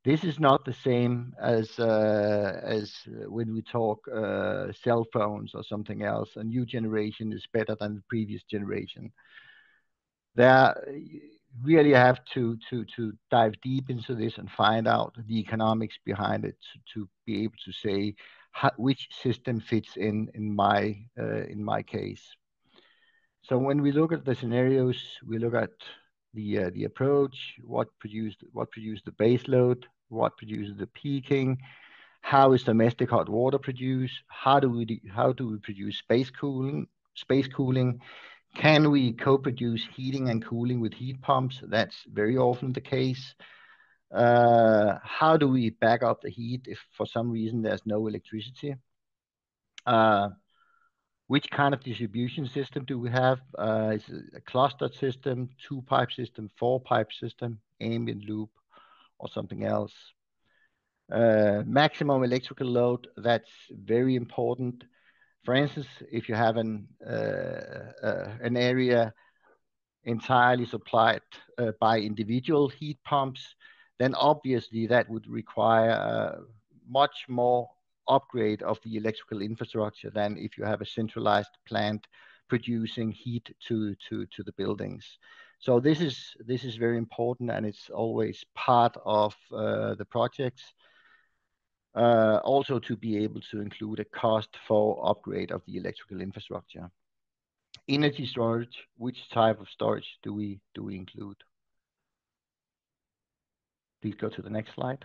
This is not the same as when we talk cell phones or something else. A new generation is better than the previous generation. There, you really have to dive deep into this and find out the economics behind it to be able to say which system fits in my case. So when we look at the scenarios, we look at the approach, what produced the base load, what produces the peaking, how is domestic hot water produced, how do we produce space cooling? Can we co-produce heating and cooling with heat pumps? That's very often the case. How do we back up the heat if for some reason there's no electricity? Which kind of distribution system do we have? Is it a clustered system, 2-pipe system, 4-pipe system, ambient loop, or something else? Maximum electrical load, that's very important. For instance, if you have an area entirely supplied by individual heat pumps, then obviously that would require much more upgrade of the electrical infrastructure than if you have a centralized plant producing heat to the buildings. So this is very important, and it's always part of the projects. Also to be able to include a cost for upgrade of the electrical infrastructure. Energy storage, which type of storage do we include? Please go to the next slide.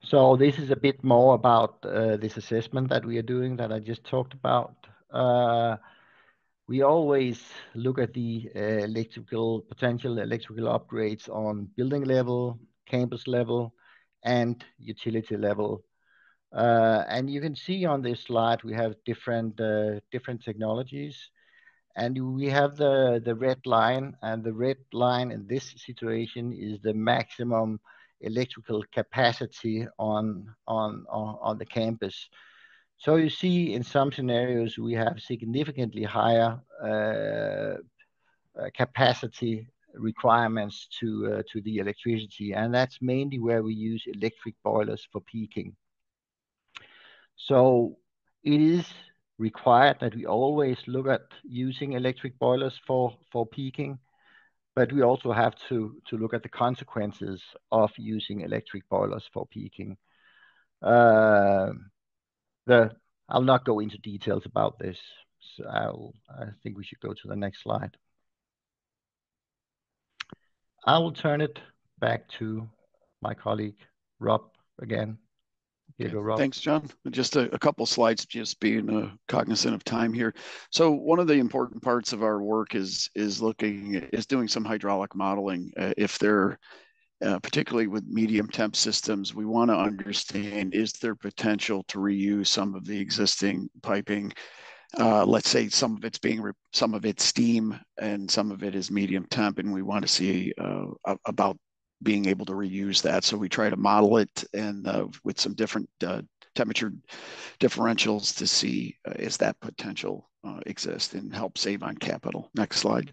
So this is a bit more about this assessment that we are doing that I just talked about. We always look at the potential electrical upgrades on building level, campus level, and utility level. And you can see on this slide we have different technologies, and we have the red line, and the red line in this situation is the maximum electrical capacity on the campus. So you see in some scenarios we have significantly higher capacity requirements to the electricity, and that's mainly where we use electric boilers for peaking. So it is required that we always look at using electric boilers for peaking, but we also have to look at the consequences of using electric boilers for peaking. I'll not go into details about this. So I think we should go to the next slide. I will turn it back to my colleague, Rob, again. Here you go, Rob. Thanks, John. Just a couple slides, just being cognizant of time here. So one of the important parts of our work is doing some hydraulic modeling. If they're particularly with medium temp systems, we want to understand, is there potential to reuse some of the existing piping? Let's say some of it's steam and some of it is medium temp, and we want to see about being able to reuse that. So we try to model it and with some different temperature differentials to see is that potential exist and help save on capital. Next slide.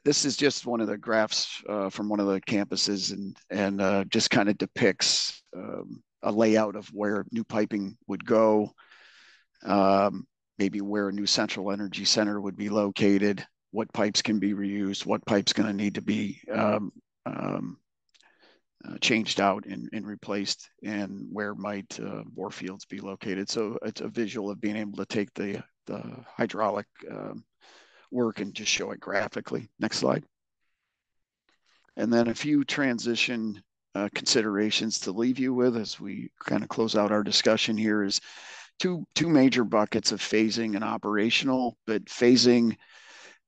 This is just one of the graphs from one of the campuses, and just kind of depicts a layout of where new piping would go, maybe where a new central energy center would be located, what pipes can be reused, what pipes going to need to be changed out and replaced, and where might bore fields be located. So it's a visual of being able to take the hydraulic work and just show it graphically. Next slide. And then a few transition considerations to leave you with as we kind of close out our discussion here is two major buckets of phasing and operational. But phasing,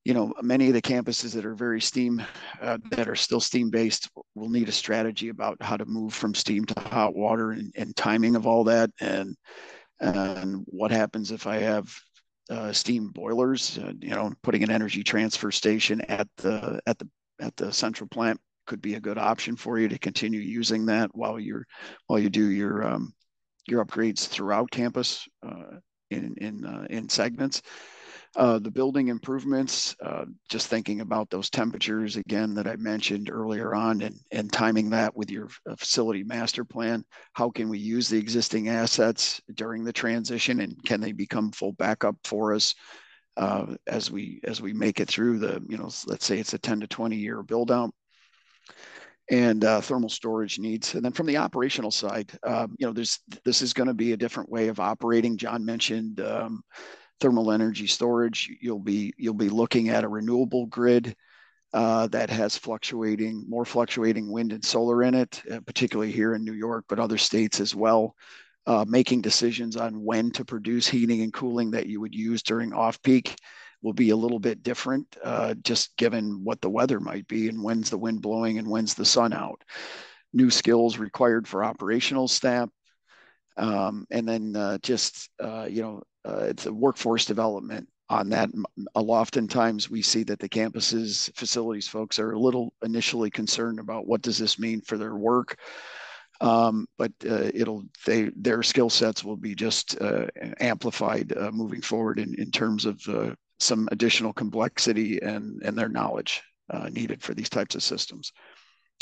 you know, many of the campuses that are very steam, that are still steam based, will need a strategy about how to move from steam to hot water, and timing of all that, and what happens if I have steam boilers. You know, putting an energy transfer station at the central plant could be a good option for you to continue using that while you do your upgrades throughout campus in segments. The building improvements, just thinking about those temperatures again that I mentioned earlier on, and timing that with your facility master plan. How can we use the existing assets during the transition, and can they become full backup for us as we make it through the, you know, let's say it's a 10 to 20 year build out. And thermal storage needs. And then from the operational side, you know, this is going to be a different way of operating. John mentioned thermal energy storage. You'll be looking at a renewable grid that has more fluctuating wind and solar in it, particularly here in New York, but other states as well. Making decisions on when to produce heating and cooling that you would use during off-peak will be a little bit different, just given what the weather might be and when's the wind blowing and when's the sun out. New skills required for operational staff. And then you know, it's a workforce development on that. Oftentimes we see that the campuses, facilities folks are a little initially concerned about what does this mean for their work. But their skill sets will be just amplified moving forward in terms of some additional complexity and their knowledge needed for these types of systems.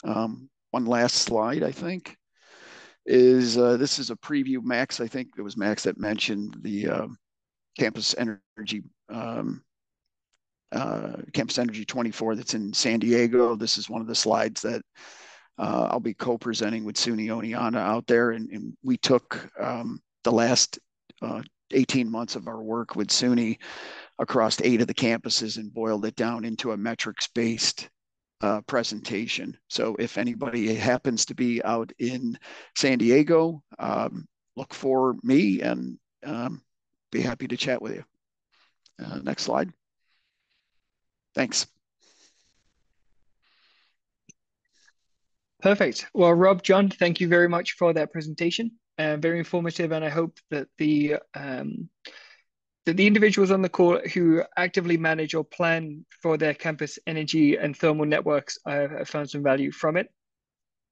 One last slide, I think, is this is a preview. Max, I think it was Max that mentioned the Campus Energy 24 that's in San Diego. This is one of the slides that I'll be co-presenting with Suni Oniana out there. And we took the last 18 months of our work with Suni across 8 of the campuses and boiled it down into a metrics-based presentation. So if anybody happens to be out in San Diego, look for me and be happy to chat with you. Next slide. Thanks. Perfect. Well, Rob, John, thank you very much for that presentation. Very informative, and I hope that the individuals on the call who actively manage or plan for their campus energy and thermal networks have found some value from it.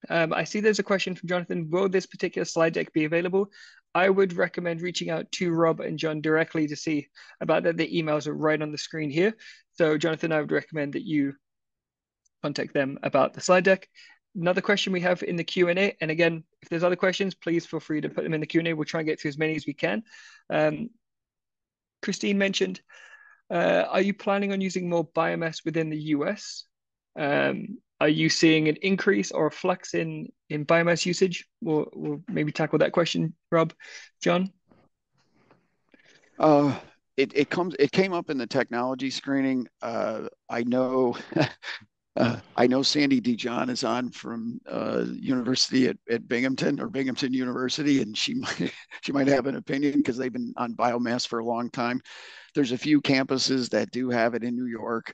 I see there's a question from Jonathan. Will this particular slide deck be available? I would recommend reaching out to Rob and John directly to see about that. The emails are right on the screen here. So Jonathan, I would recommend that you contact them about the slide deck. Another question we have in the Q&A, and again, if there's other questions, please feel free to put them in the Q&A. We'll try and get through as many as we can. Christine mentioned, are you planning on using more biomass within the US? Are you seeing an increase or a flux in biomass usage? We'll maybe tackle that question, Rob. John? It came up in the technology screening. I know Sandy Dijon is on from University at Binghamton, or Binghamton University, and she might have an opinion because they've been on biomass for a long time. There's a few campuses that do have it in New York.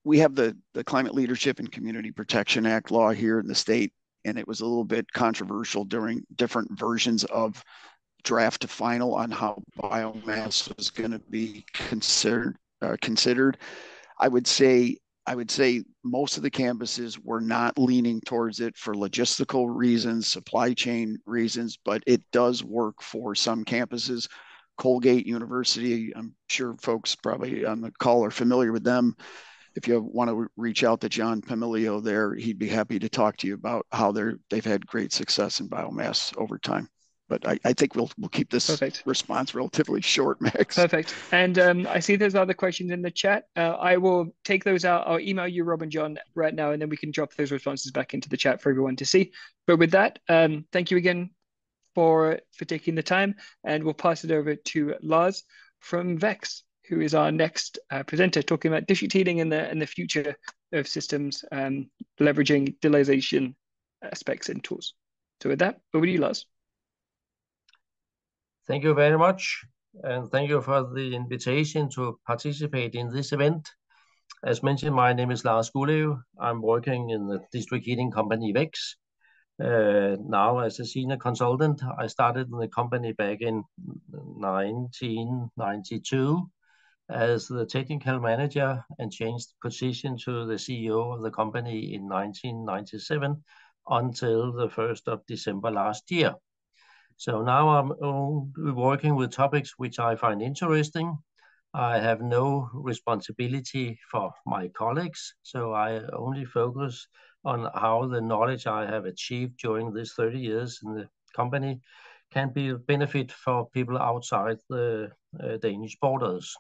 We have the Climate Leadership and Community Protection Act law here in the state, and it was a little bit controversial during different versions of draft to final on how biomass was going to be considered. I would say most of the campuses were not leaning towards it for logistical reasons, supply chain reasons, but it does work for some campuses. Colgate University, I'm sure folks probably on the call are familiar with them. If you want to reach out to John Pamilio there, he'd be happy to talk to you about how they've had great success in biomass over time. But I think we'll keep this Perfect. response relatively short, Max. Perfect. And I see there's other questions in the chat. I will take those out. I'll email you, Rob and John, right now, and then we can drop those responses back into the chat for everyone to see. But with that, thank you again for taking the time, and we'll pass it over to Lars from Vex, who is our next presenter, talking about district heating and the future of systems, leveraging digitalization aspects and tools. So with that, over to you, Lars. Thank you very much, and thank you for the invitation to participate in this event. As mentioned, my name is Lars Gullev. I'm working in the district heating company Vex. Now as a senior consultant. I started in the company back in 1992 as the technical manager and changed position to the CEO of the company in 1997 until the 1st of December last year. So now I'm only working with topics which I find interesting. I have no responsibility for my colleagues, so I only focus on how the knowledge I have achieved during these 30 years in the company can be of benefit for people outside the Danish borders.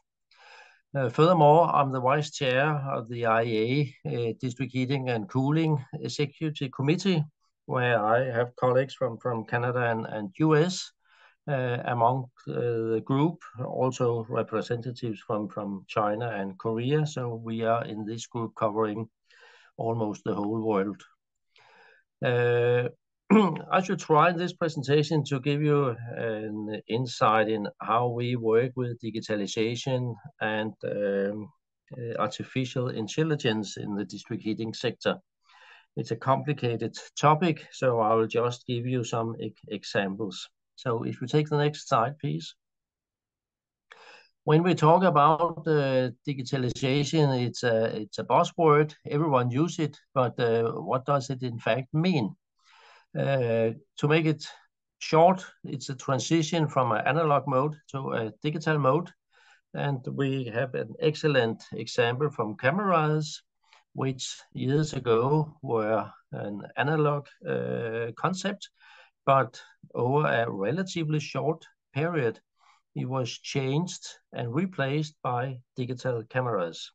Furthermore, I'm the vice chair of the IEA District Heating and Cooling Executive Committee, where I have colleagues from Canada and US. Among the group, also representatives from China and Korea. So we are in this group covering almost the whole world. I should try in this presentation to give you an insight in how we work with digitalization and artificial intelligence in the district heating sector. It's a complicated topic, so I will just give you some examples. So if you take the next slide, please. When we talk about digitalization, it's a buzzword. Everyone uses it, but what does it in fact mean? To make it short, it's a transition from an analog mode to a digital mode. And we have an excellent example from cameras, which years ago were an analog concept, but over a relatively short period, it was changed and replaced by digital cameras.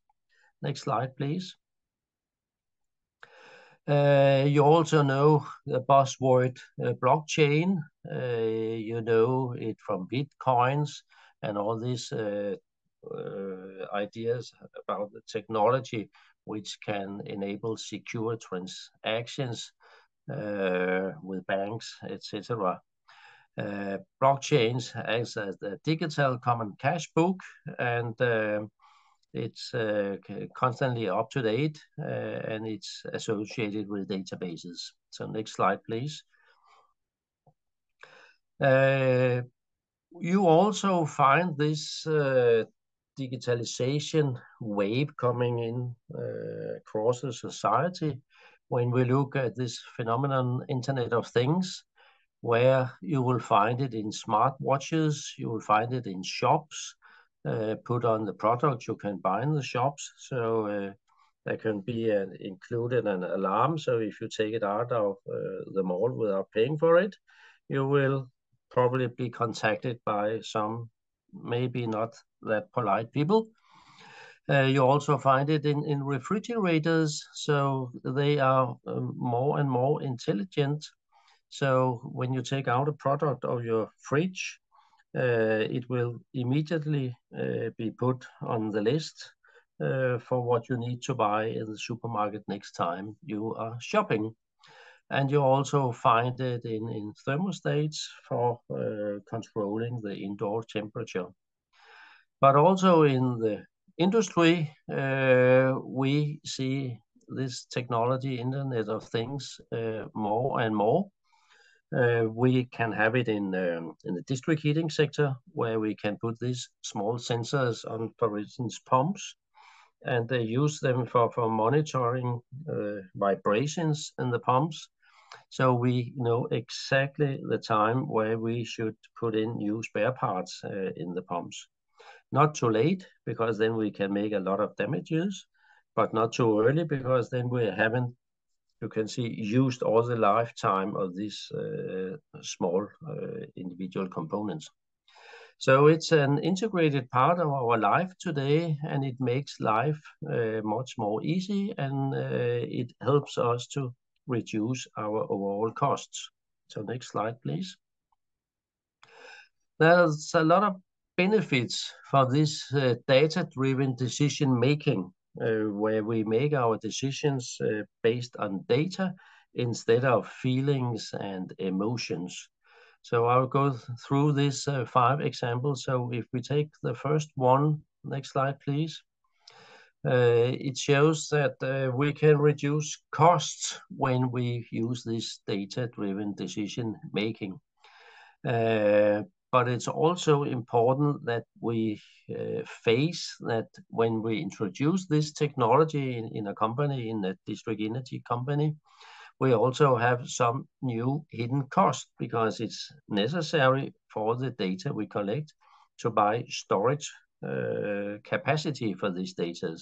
Next slide, please. You also know the buzzword blockchain. You know it from Bitcoins and all these ideas about the technology which can enable secure transactions with banks, etc. Blockchains acts as the digital common cash book, and it's constantly up to date, and it's associated with databases. So next slide, please. You also find this digitalization wave coming in across the society when we look at this phenomenon, Internet of Things, where you will find it in smart watches, you will find it in shops, put on the products you can buy in the shops. So there can be included an alarm. So if you take it out of the mall without paying for it, you will probably be contacted by some maybe not that polite people. You also find it in refrigerators. So they are more and more intelligent. So when you take out a product of your fridge, it will immediately be put on the list for what you need to buy in the supermarket next time you are shopping. And you also find it in thermostats for controlling the indoor temperature. But also in the industry, we see this technology, Internet of Things, more and more. We can have it in the district heating sector, where we can put these small sensors on, for instance, pumps, and they use them for monitoring vibrations in the pumps. So we know exactly the time where we should put in new spare parts in the pumps. Not too late, because then we can make a lot of damages, but not too early, because then we haven't you can see, used all the lifetime of these small individual components. So it's an integrated part of our life today, and it makes life much more easy, and it helps us to reduce our overall costs. So next slide, please. There's a lot of benefits for this data-driven decision making, where we make our decisions based on data instead of feelings and emotions. So I'll go through these 5 examples. So if we take the first one, next slide, please. It shows that we can reduce costs when we use this data-driven decision making. But it's also important that we face that when we introduce this technology in a company, in a district energy company, we also have some new hidden costs, because it's necessary for the data we collect to buy storage capacity for these data.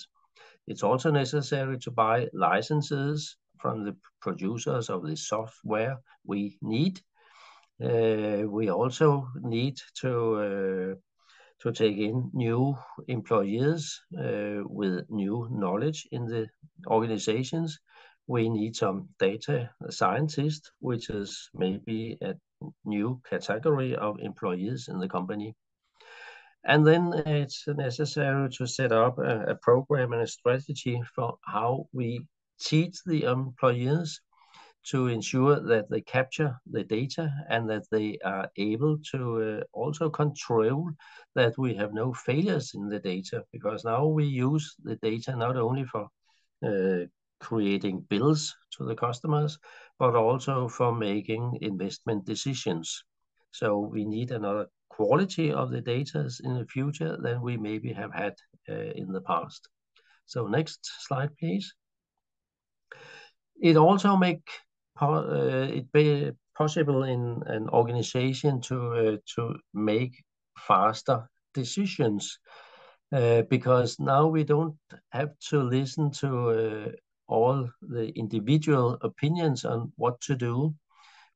It's also necessary to buy licenses from the producers of the software we need. We also need to take in new employees with new knowledge in the organizations. We need some data scientists, which is maybe a new category of employees in the company. And then it's necessary to set up a program and a strategy for how we teach the employees to ensure that they capture the data and that they are able to also control that we have no failures in the data, because now we use the data not only for creating bills to the customers, but also for making investment decisions. So we need another quality of the data in the future than we maybe have had in the past. So next slide, please. It also make it be possible in an organization to make faster decisions, because now we don't have to listen to all the individual opinions on what to do.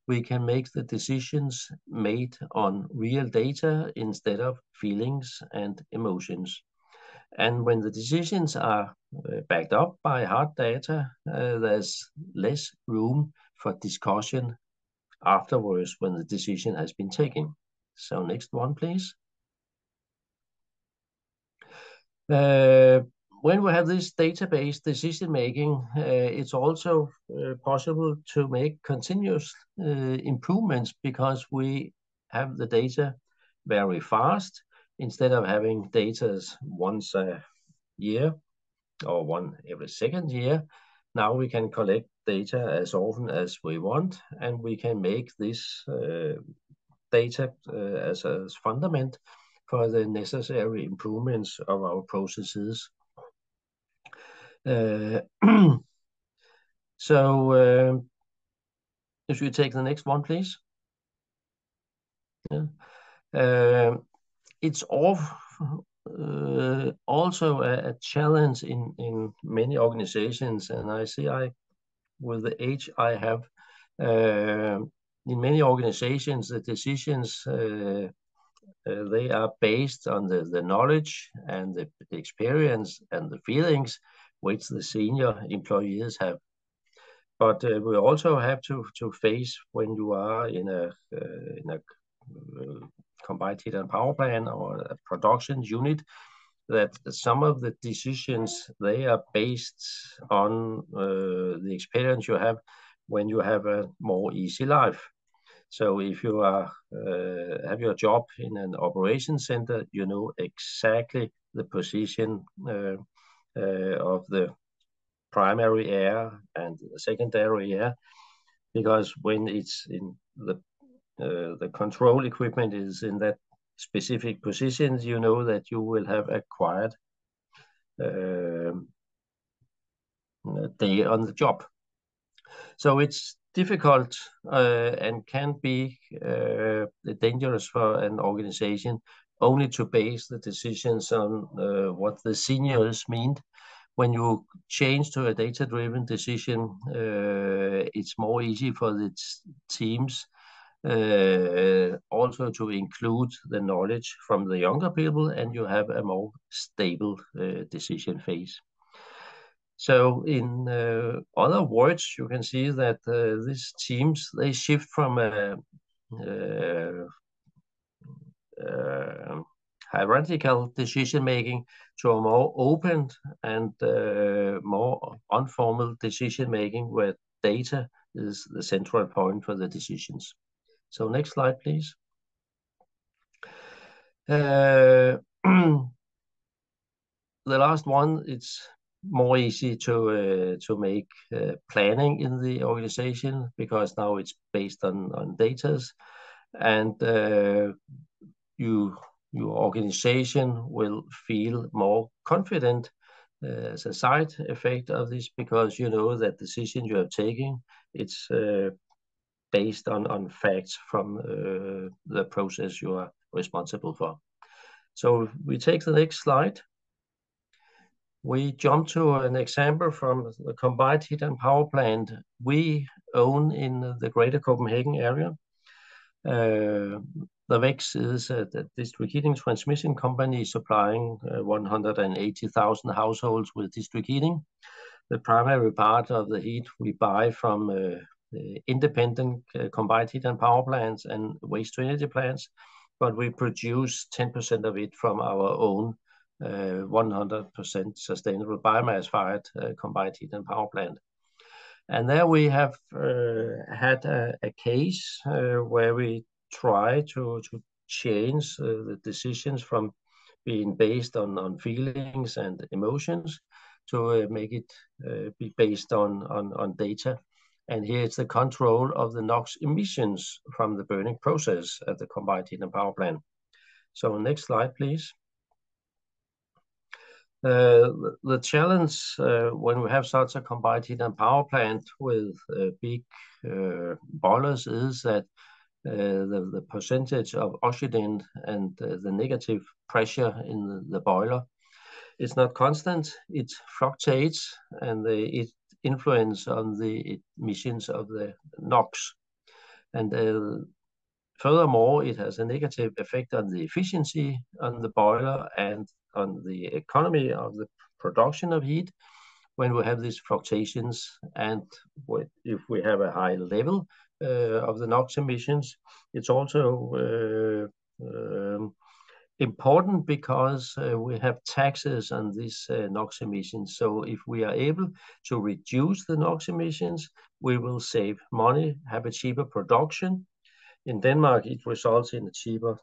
We can make the decisions made on real data instead of feelings and emotions. And when the decisions are backed up by hard data, there's less room for discussion afterwards when the decision has been taken. So next one, please. When we have this database decision making, it's also possible to make continuous improvements, because we have the data very fast. Instead of having data once a year or one every second year, now we can collect data as often as we want, and we can make this data as a fundament for the necessary improvements of our processes. So if you take the next one, please. Yeah. It's also a challenge in many organizations, and I see with the age I have, in many organizations, the decisions they are based on the knowledge and the experience and the feelings which the senior employees have. But we also have to face, when you are in a combined heat and power plant or a production unit, that some of the decisions, they are based on the experience you have when you have a more easy life. So if you are have your job in an operation center, you know exactly the position of the primary air and the secondary air, because when it's in the control equipment is in that specific positions, you know that you will have a quiet day on the job. So it's difficult and can be dangerous for an organization only to base the decisions on what the seniors mean, when you change to a data-driven decision, it's more easy for the teams also to include the knowledge from the younger people, and you have a more stable decision phase. So in other words, you can see that these teams, they shift from a hierarchical decision making to a more open and more informal decision making, where data is the central point for the decisions. So next slide, please. The last one, it's more easy to make planning in the organization, because now it's based on data, and your organization will feel more confident as a side effect of this, because you know that decision you are taking, it's based on facts from the process you are responsible for. So we take the next slide. We jump to an example from the combined heat and power plant we own in the greater Copenhagen area. The VEX is the district heating transmission company supplying 180,000 households with district heating. The primary part of the heat we buy from independent combined heat and power plants and waste to energy plants, but we produce 10% of it from our own 100% sustainable biomass-fired combined heat and power plant. And there we have had a case where we try to change the decisions from being based on feelings and emotions to make it be based on data. And here it's the control of the NOx emissions from the burning process at the combined heat and power plant. So next slide, please. The challenge when we have such a combined heat and power plant with big boilers is that the percentage of oxygen and the negative pressure in the boiler is not constant. It fluctuates, and it influence on the emissions of the NOx. And furthermore, it has a negative effect on the efficiency on the boiler and on the economy of the production of heat when we have these fluctuations. And if we have a high level of the NOx emissions, it's also important because we have taxes on these NOx emissions. So if we are able to reduce the NOx emissions, we will save money, have a cheaper production. In Denmark, it results in a cheaper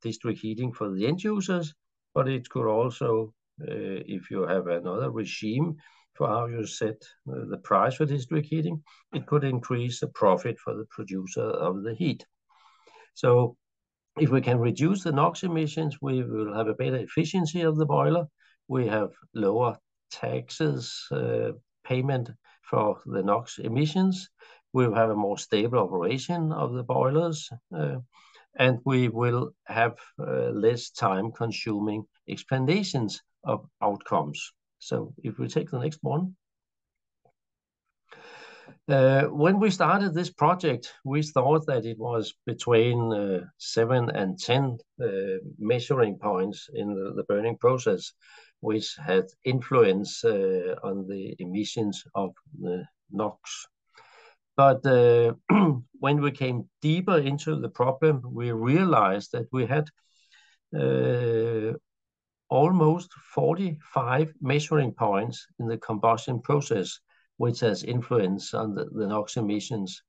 district heating for the end users, but it could also, if you have another regime for how you set the price for district heating, it could increase the profit for the producer of the heat. So if we can reduce the NOx emissions, we will have a better efficiency of the boiler. We have lower taxes payment for the NOx emissions. We will have a more stable operation of the boilers, and we will have less time-consuming explanations of outcomes. So if we take the next one. When we started this project, we thought that it was between 7 and 10 measuring points in the burning process, which had influence on the emissions of the NOx. But when we came deeper into the problem, we realized that we had almost 45 measuring points in the combustion process, which has influence on the NOx emissions.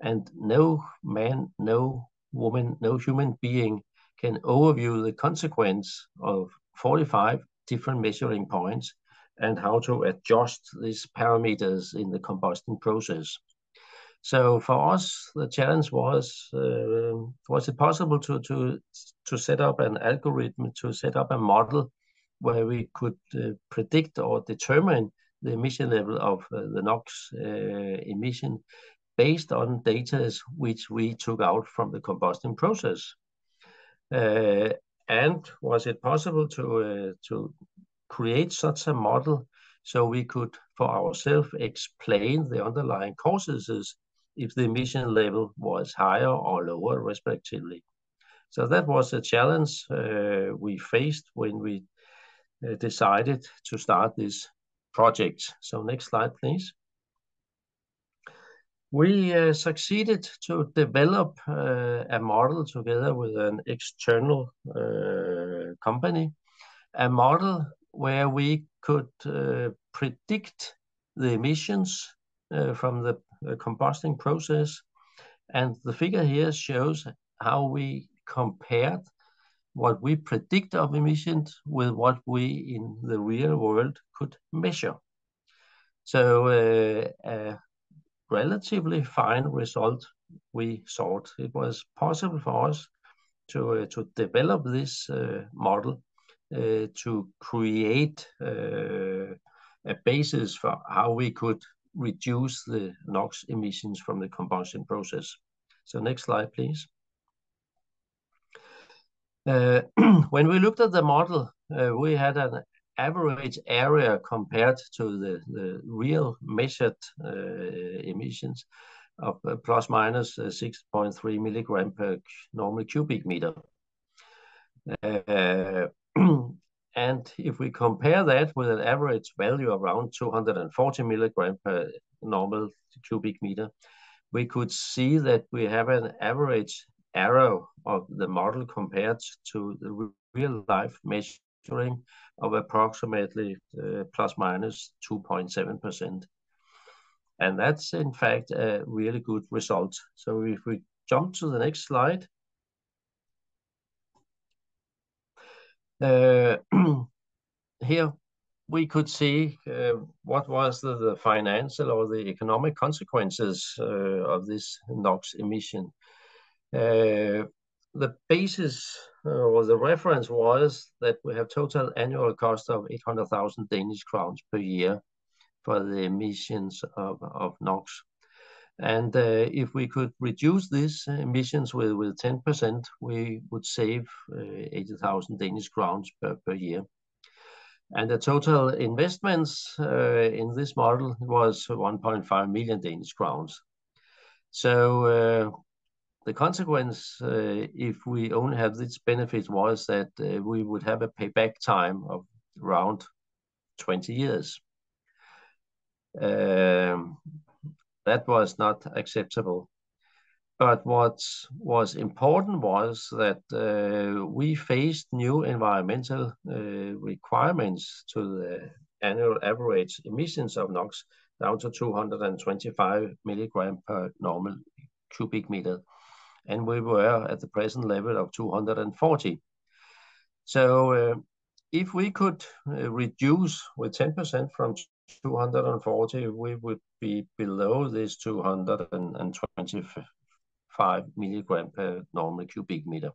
And no man, no woman, no human being can overview the consequence of 45 different measuring points and how to adjust these parameters in the combustion process. So for us, the challenge was it possible to set up an algorithm, to set up a model where we could predict or determine the emission level of the NOx emission based on data which we took out from the combustion process. And was it possible to create such a model so we could, for ourselves, explain the underlying causes if the emission level was higher or lower, respectively. So that was a challenge we faced when we decided to start this project. So next slide, please. We succeeded to develop a model together with an external company, a model where we could predict the emissions from the combusting process. And the figure here shows how we compared what we predict of emissions with what we in the real world could measure. So a relatively fine result we sought. It was possible for us to develop this model to create a basis for how we could reduce the NOx emissions from the combustion process. So next slide, please. When we looked at the model, we had an average area compared to the real measured emissions of plus minus 6.3 milligram per normal cubic meter. And if we compare that with an average value around 240 milligram per normal cubic meter, we could see that we have an average error of the model compared to the real life measuring of approximately plus minus 2.7%. And that's in fact a really good result. So if we jump to the next slide. Here we could see what was the financial or the economic consequences of this NOx emission. The basis or the reference was that we have total annual cost of 800,000 Danish crowns per year for the emissions of NOx. And if we could reduce these emissions with 10%, we would save 80,000 Danish crowns per year. And the total investments in this model was 1.5 million Danish crowns. So the consequence, if we only have this benefit, was that we would have a payback time of around 20 years. That was not acceptable. But what was important was that we faced new environmental requirements to the annual average emissions of NOx down to 225 milligram per normal cubic meter. And we were at the present level of 240. So if we could reduce with 10% from 240, we would be below this 225 milligram per normal cubic meter.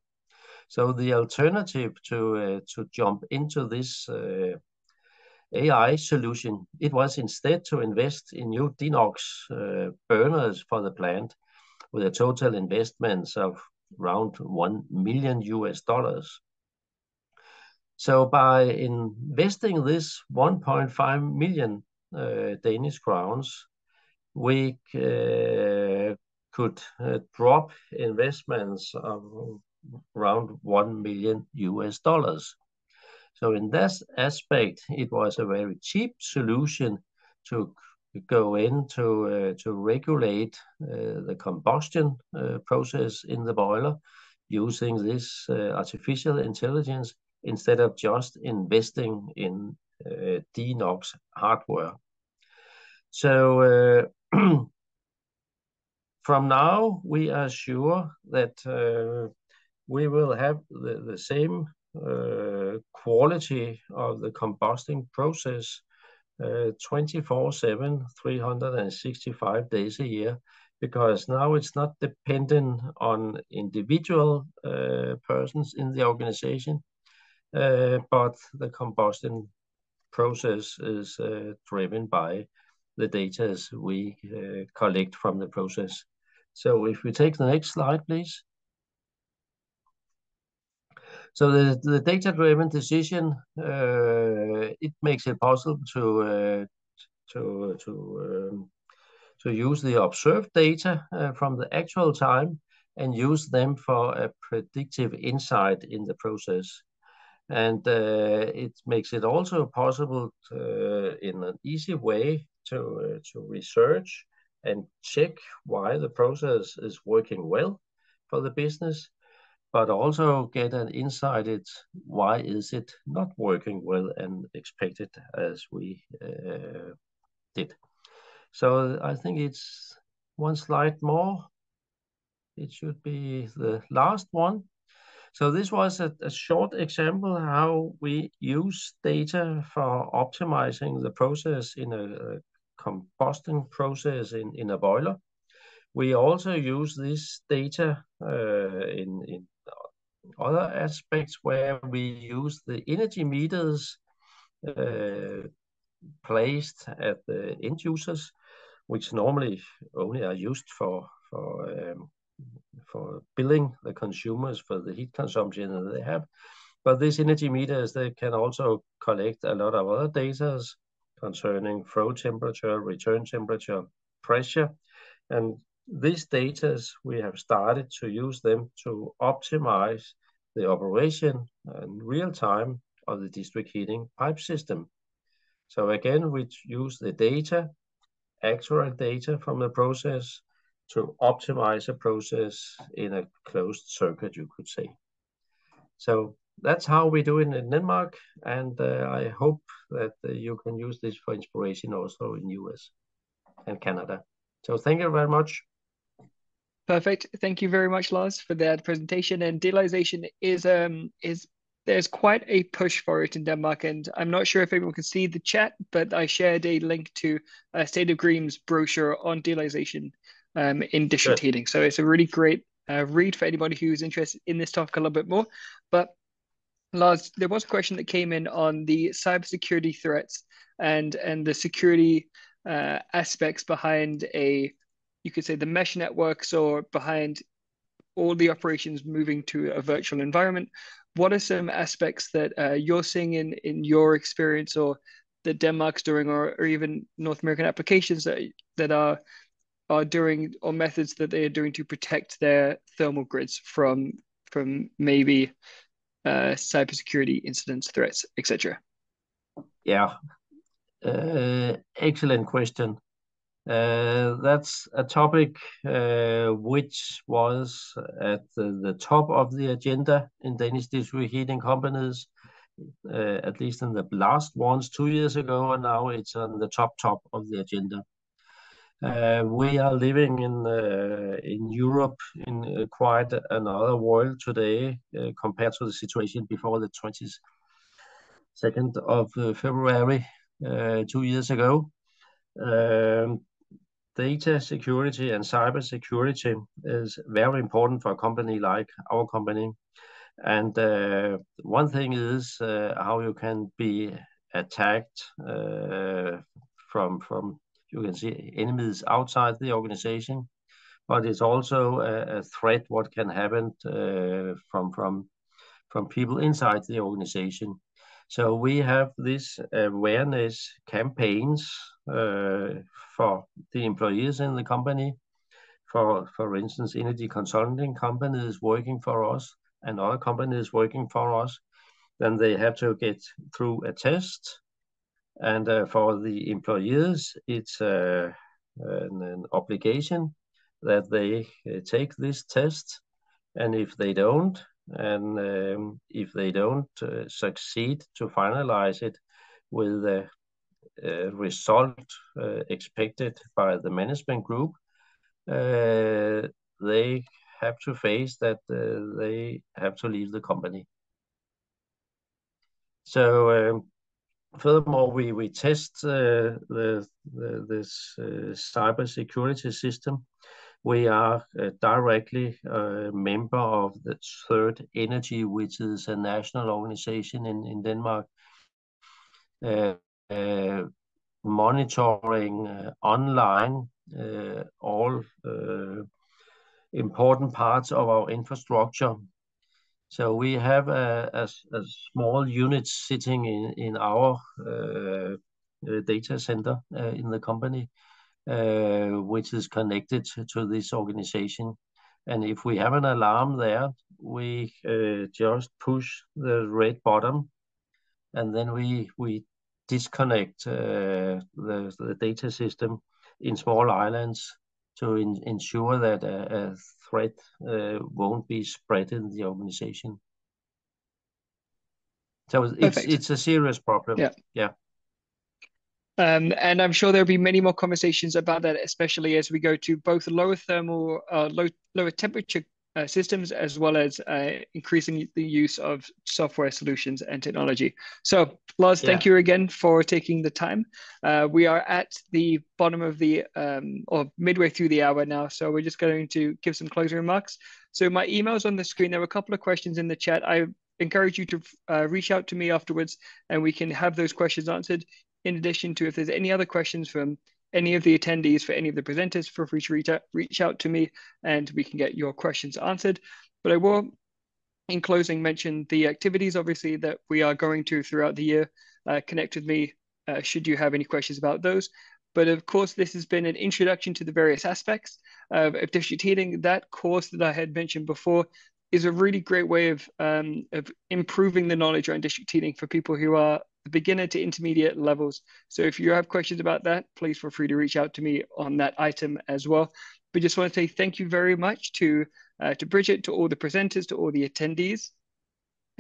So the alternative to jump into this AI solution, it was instead to invest in new DeNOx burners for the plant with a total investments of around $1 million. So by investing this 1.5 million Danish crowns, we could drop investments of around $1 million. So in this aspect, it was a very cheap solution to go in to regulate the combustion process in the boiler using this artificial intelligence instead of just investing in DeNOx hardware. So from now, we are sure that we will have the same quality of the combusting process 24/7, 365 days a year, because now it's not dependent on individual persons in the organization, but the combustion process is driven by the data we collect from the process. So if we take the next slide, please. So the data-driven decision, it makes it possible to use the observed data from the actual time and use them for a predictive insight in the process. And it makes it also possible in an easy way to research and check why the process is working well for the business, but also get an insight at why is it not working well and expected as we did. So I think it's one slide more. It should be the last one. So this was a short example how we use data for optimizing the process in a combustion process in a boiler. We also use this data in other aspects where we use the energy meters placed at the end users, which normally only are used for billing the consumers for the heat consumption that they have. But these energy meters, they can also collect a lot of other data concerning flow temperature, return temperature, pressure. And these data, we have started to use them to optimize the operation in real time of the district heating pipe system. So again, we use the data, actual data from the process, to optimize a process in a closed circuit, you could say. So that's how we do it in Denmark, and I hope that you can use this for inspiration also in US and Canada. So thank you very much. Perfect. Thank you very much, Lars, for that presentation. And digitalization is there's quite a push for it in Denmark, and I'm not sure if everyone can see the chat, but I shared a link to State of Grime's brochure on digitalization in district heating. So it's a really great read for anybody who's interested in this topic a little bit more. But Lars, there was a question that came in on the cybersecurity threats and the security aspects behind you could say the mesh networks, or behind all the operations moving to a virtual environment. What are some aspects that you're seeing in your experience, or that Denmark's doing, or even North American applications that are doing, or methods that they are doing to protect their thermal grids from maybe cybersecurity incidents, threats, etc.? Yeah, excellent question. That's a topic which was at the top of the agenda in Danish district heating companies, at least in the last ones 2 years ago, and now it's on the top of the agenda. We are living in Europe in quite another world today compared to the situation before the 22nd of February 2 years ago. Data security and cyber security is very important for a company like our company. And one thing is how you can be attacked from you can see enemies outside the organization, but it's also a threat what can happen from people inside the organization. So we have this awareness campaigns for the employees in the company. For instance, energy consulting companies working for us and other companies working for us, then they have to get through a test. And for the employees, it's an obligation that they take this test. And if they don't, succeed to finalize it with the result expected by the management group, they have to face that they have to leave the company. So furthermore, we test this cyber security system. We are directly a member of the Third Energy, which is a national organization in Denmark, monitoring online all important parts of our infrastructure. So we have a small unit sitting in our data center in the company, which is connected to this organization. And if we have an alarm there, we just push the red button, and then we disconnect the data system in small islands to ensure that a threat won't be spread in the organization. So it's a serious problem. Yeah. And I'm sure there'll be many more conversations about that, especially as we go to both lower thermal, lower temperature systems, as well as increasing the use of software solutions and technology. So, Lars, thank you again for taking the time. We are at the bottom of the, or midway through the hour now, so we're just going to give some closing remarks. So my email's on the screen. There were a couple of questions in the chat. I encourage you to reach out to me afterwards, and we can have those questions answered. In addition to, if there's any other questions from any of the attendees for any of the presenters, feel free to reach out to me and we can get your questions answered. But I will, in closing, mention the activities, obviously, that we are going to throughout the year. Connect with me should you have any questions about those. But of course, this has been an introduction to the various aspects of district heating. That course that I had mentioned before is a really great way of improving the knowledge on district heating for people who are the beginner to intermediate levels. So if you have questions about that, please feel free to reach out to me on that item as well. But just want to say thank you very much to Bridget, to all the presenters, to all the attendees.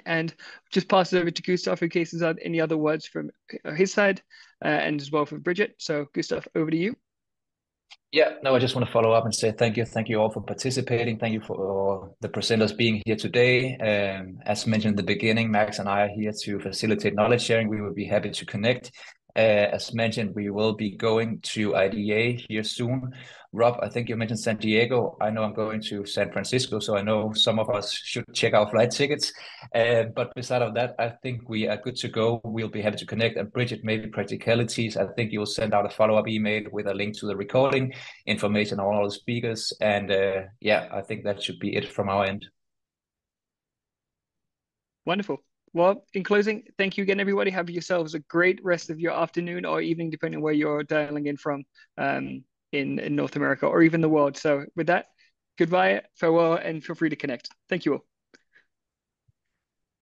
And just pass it over to Gustav in case there's any other words from his side and as well for Bridget. So Gustav, over to you. Yeah, no, I just want to follow up and say thank you all for participating. Thank you for the presenters being here today. As mentioned in the beginning, Max and I are here to facilitate knowledge sharing. We will be happy to connect. As mentioned, we will be going to IDEA here soon. Rob, I think you mentioned San Diego. I know I'm going to San Francisco, so I know some of us should check our flight tickets. But beside of that, I think we are good to go. We'll be happy to connect. And Bridget, maybe practicalities. I think you'll send out a follow-up email with a link to the recording, information on all the speakers. And yeah, I think that should be it from our end. Wonderful. Well, in closing, thank you again, everybody. Have yourselves a great rest of your afternoon or evening, depending on where you're dialing in from in North America or even the world. So with that, goodbye, farewell, and feel free to connect. Thank you all.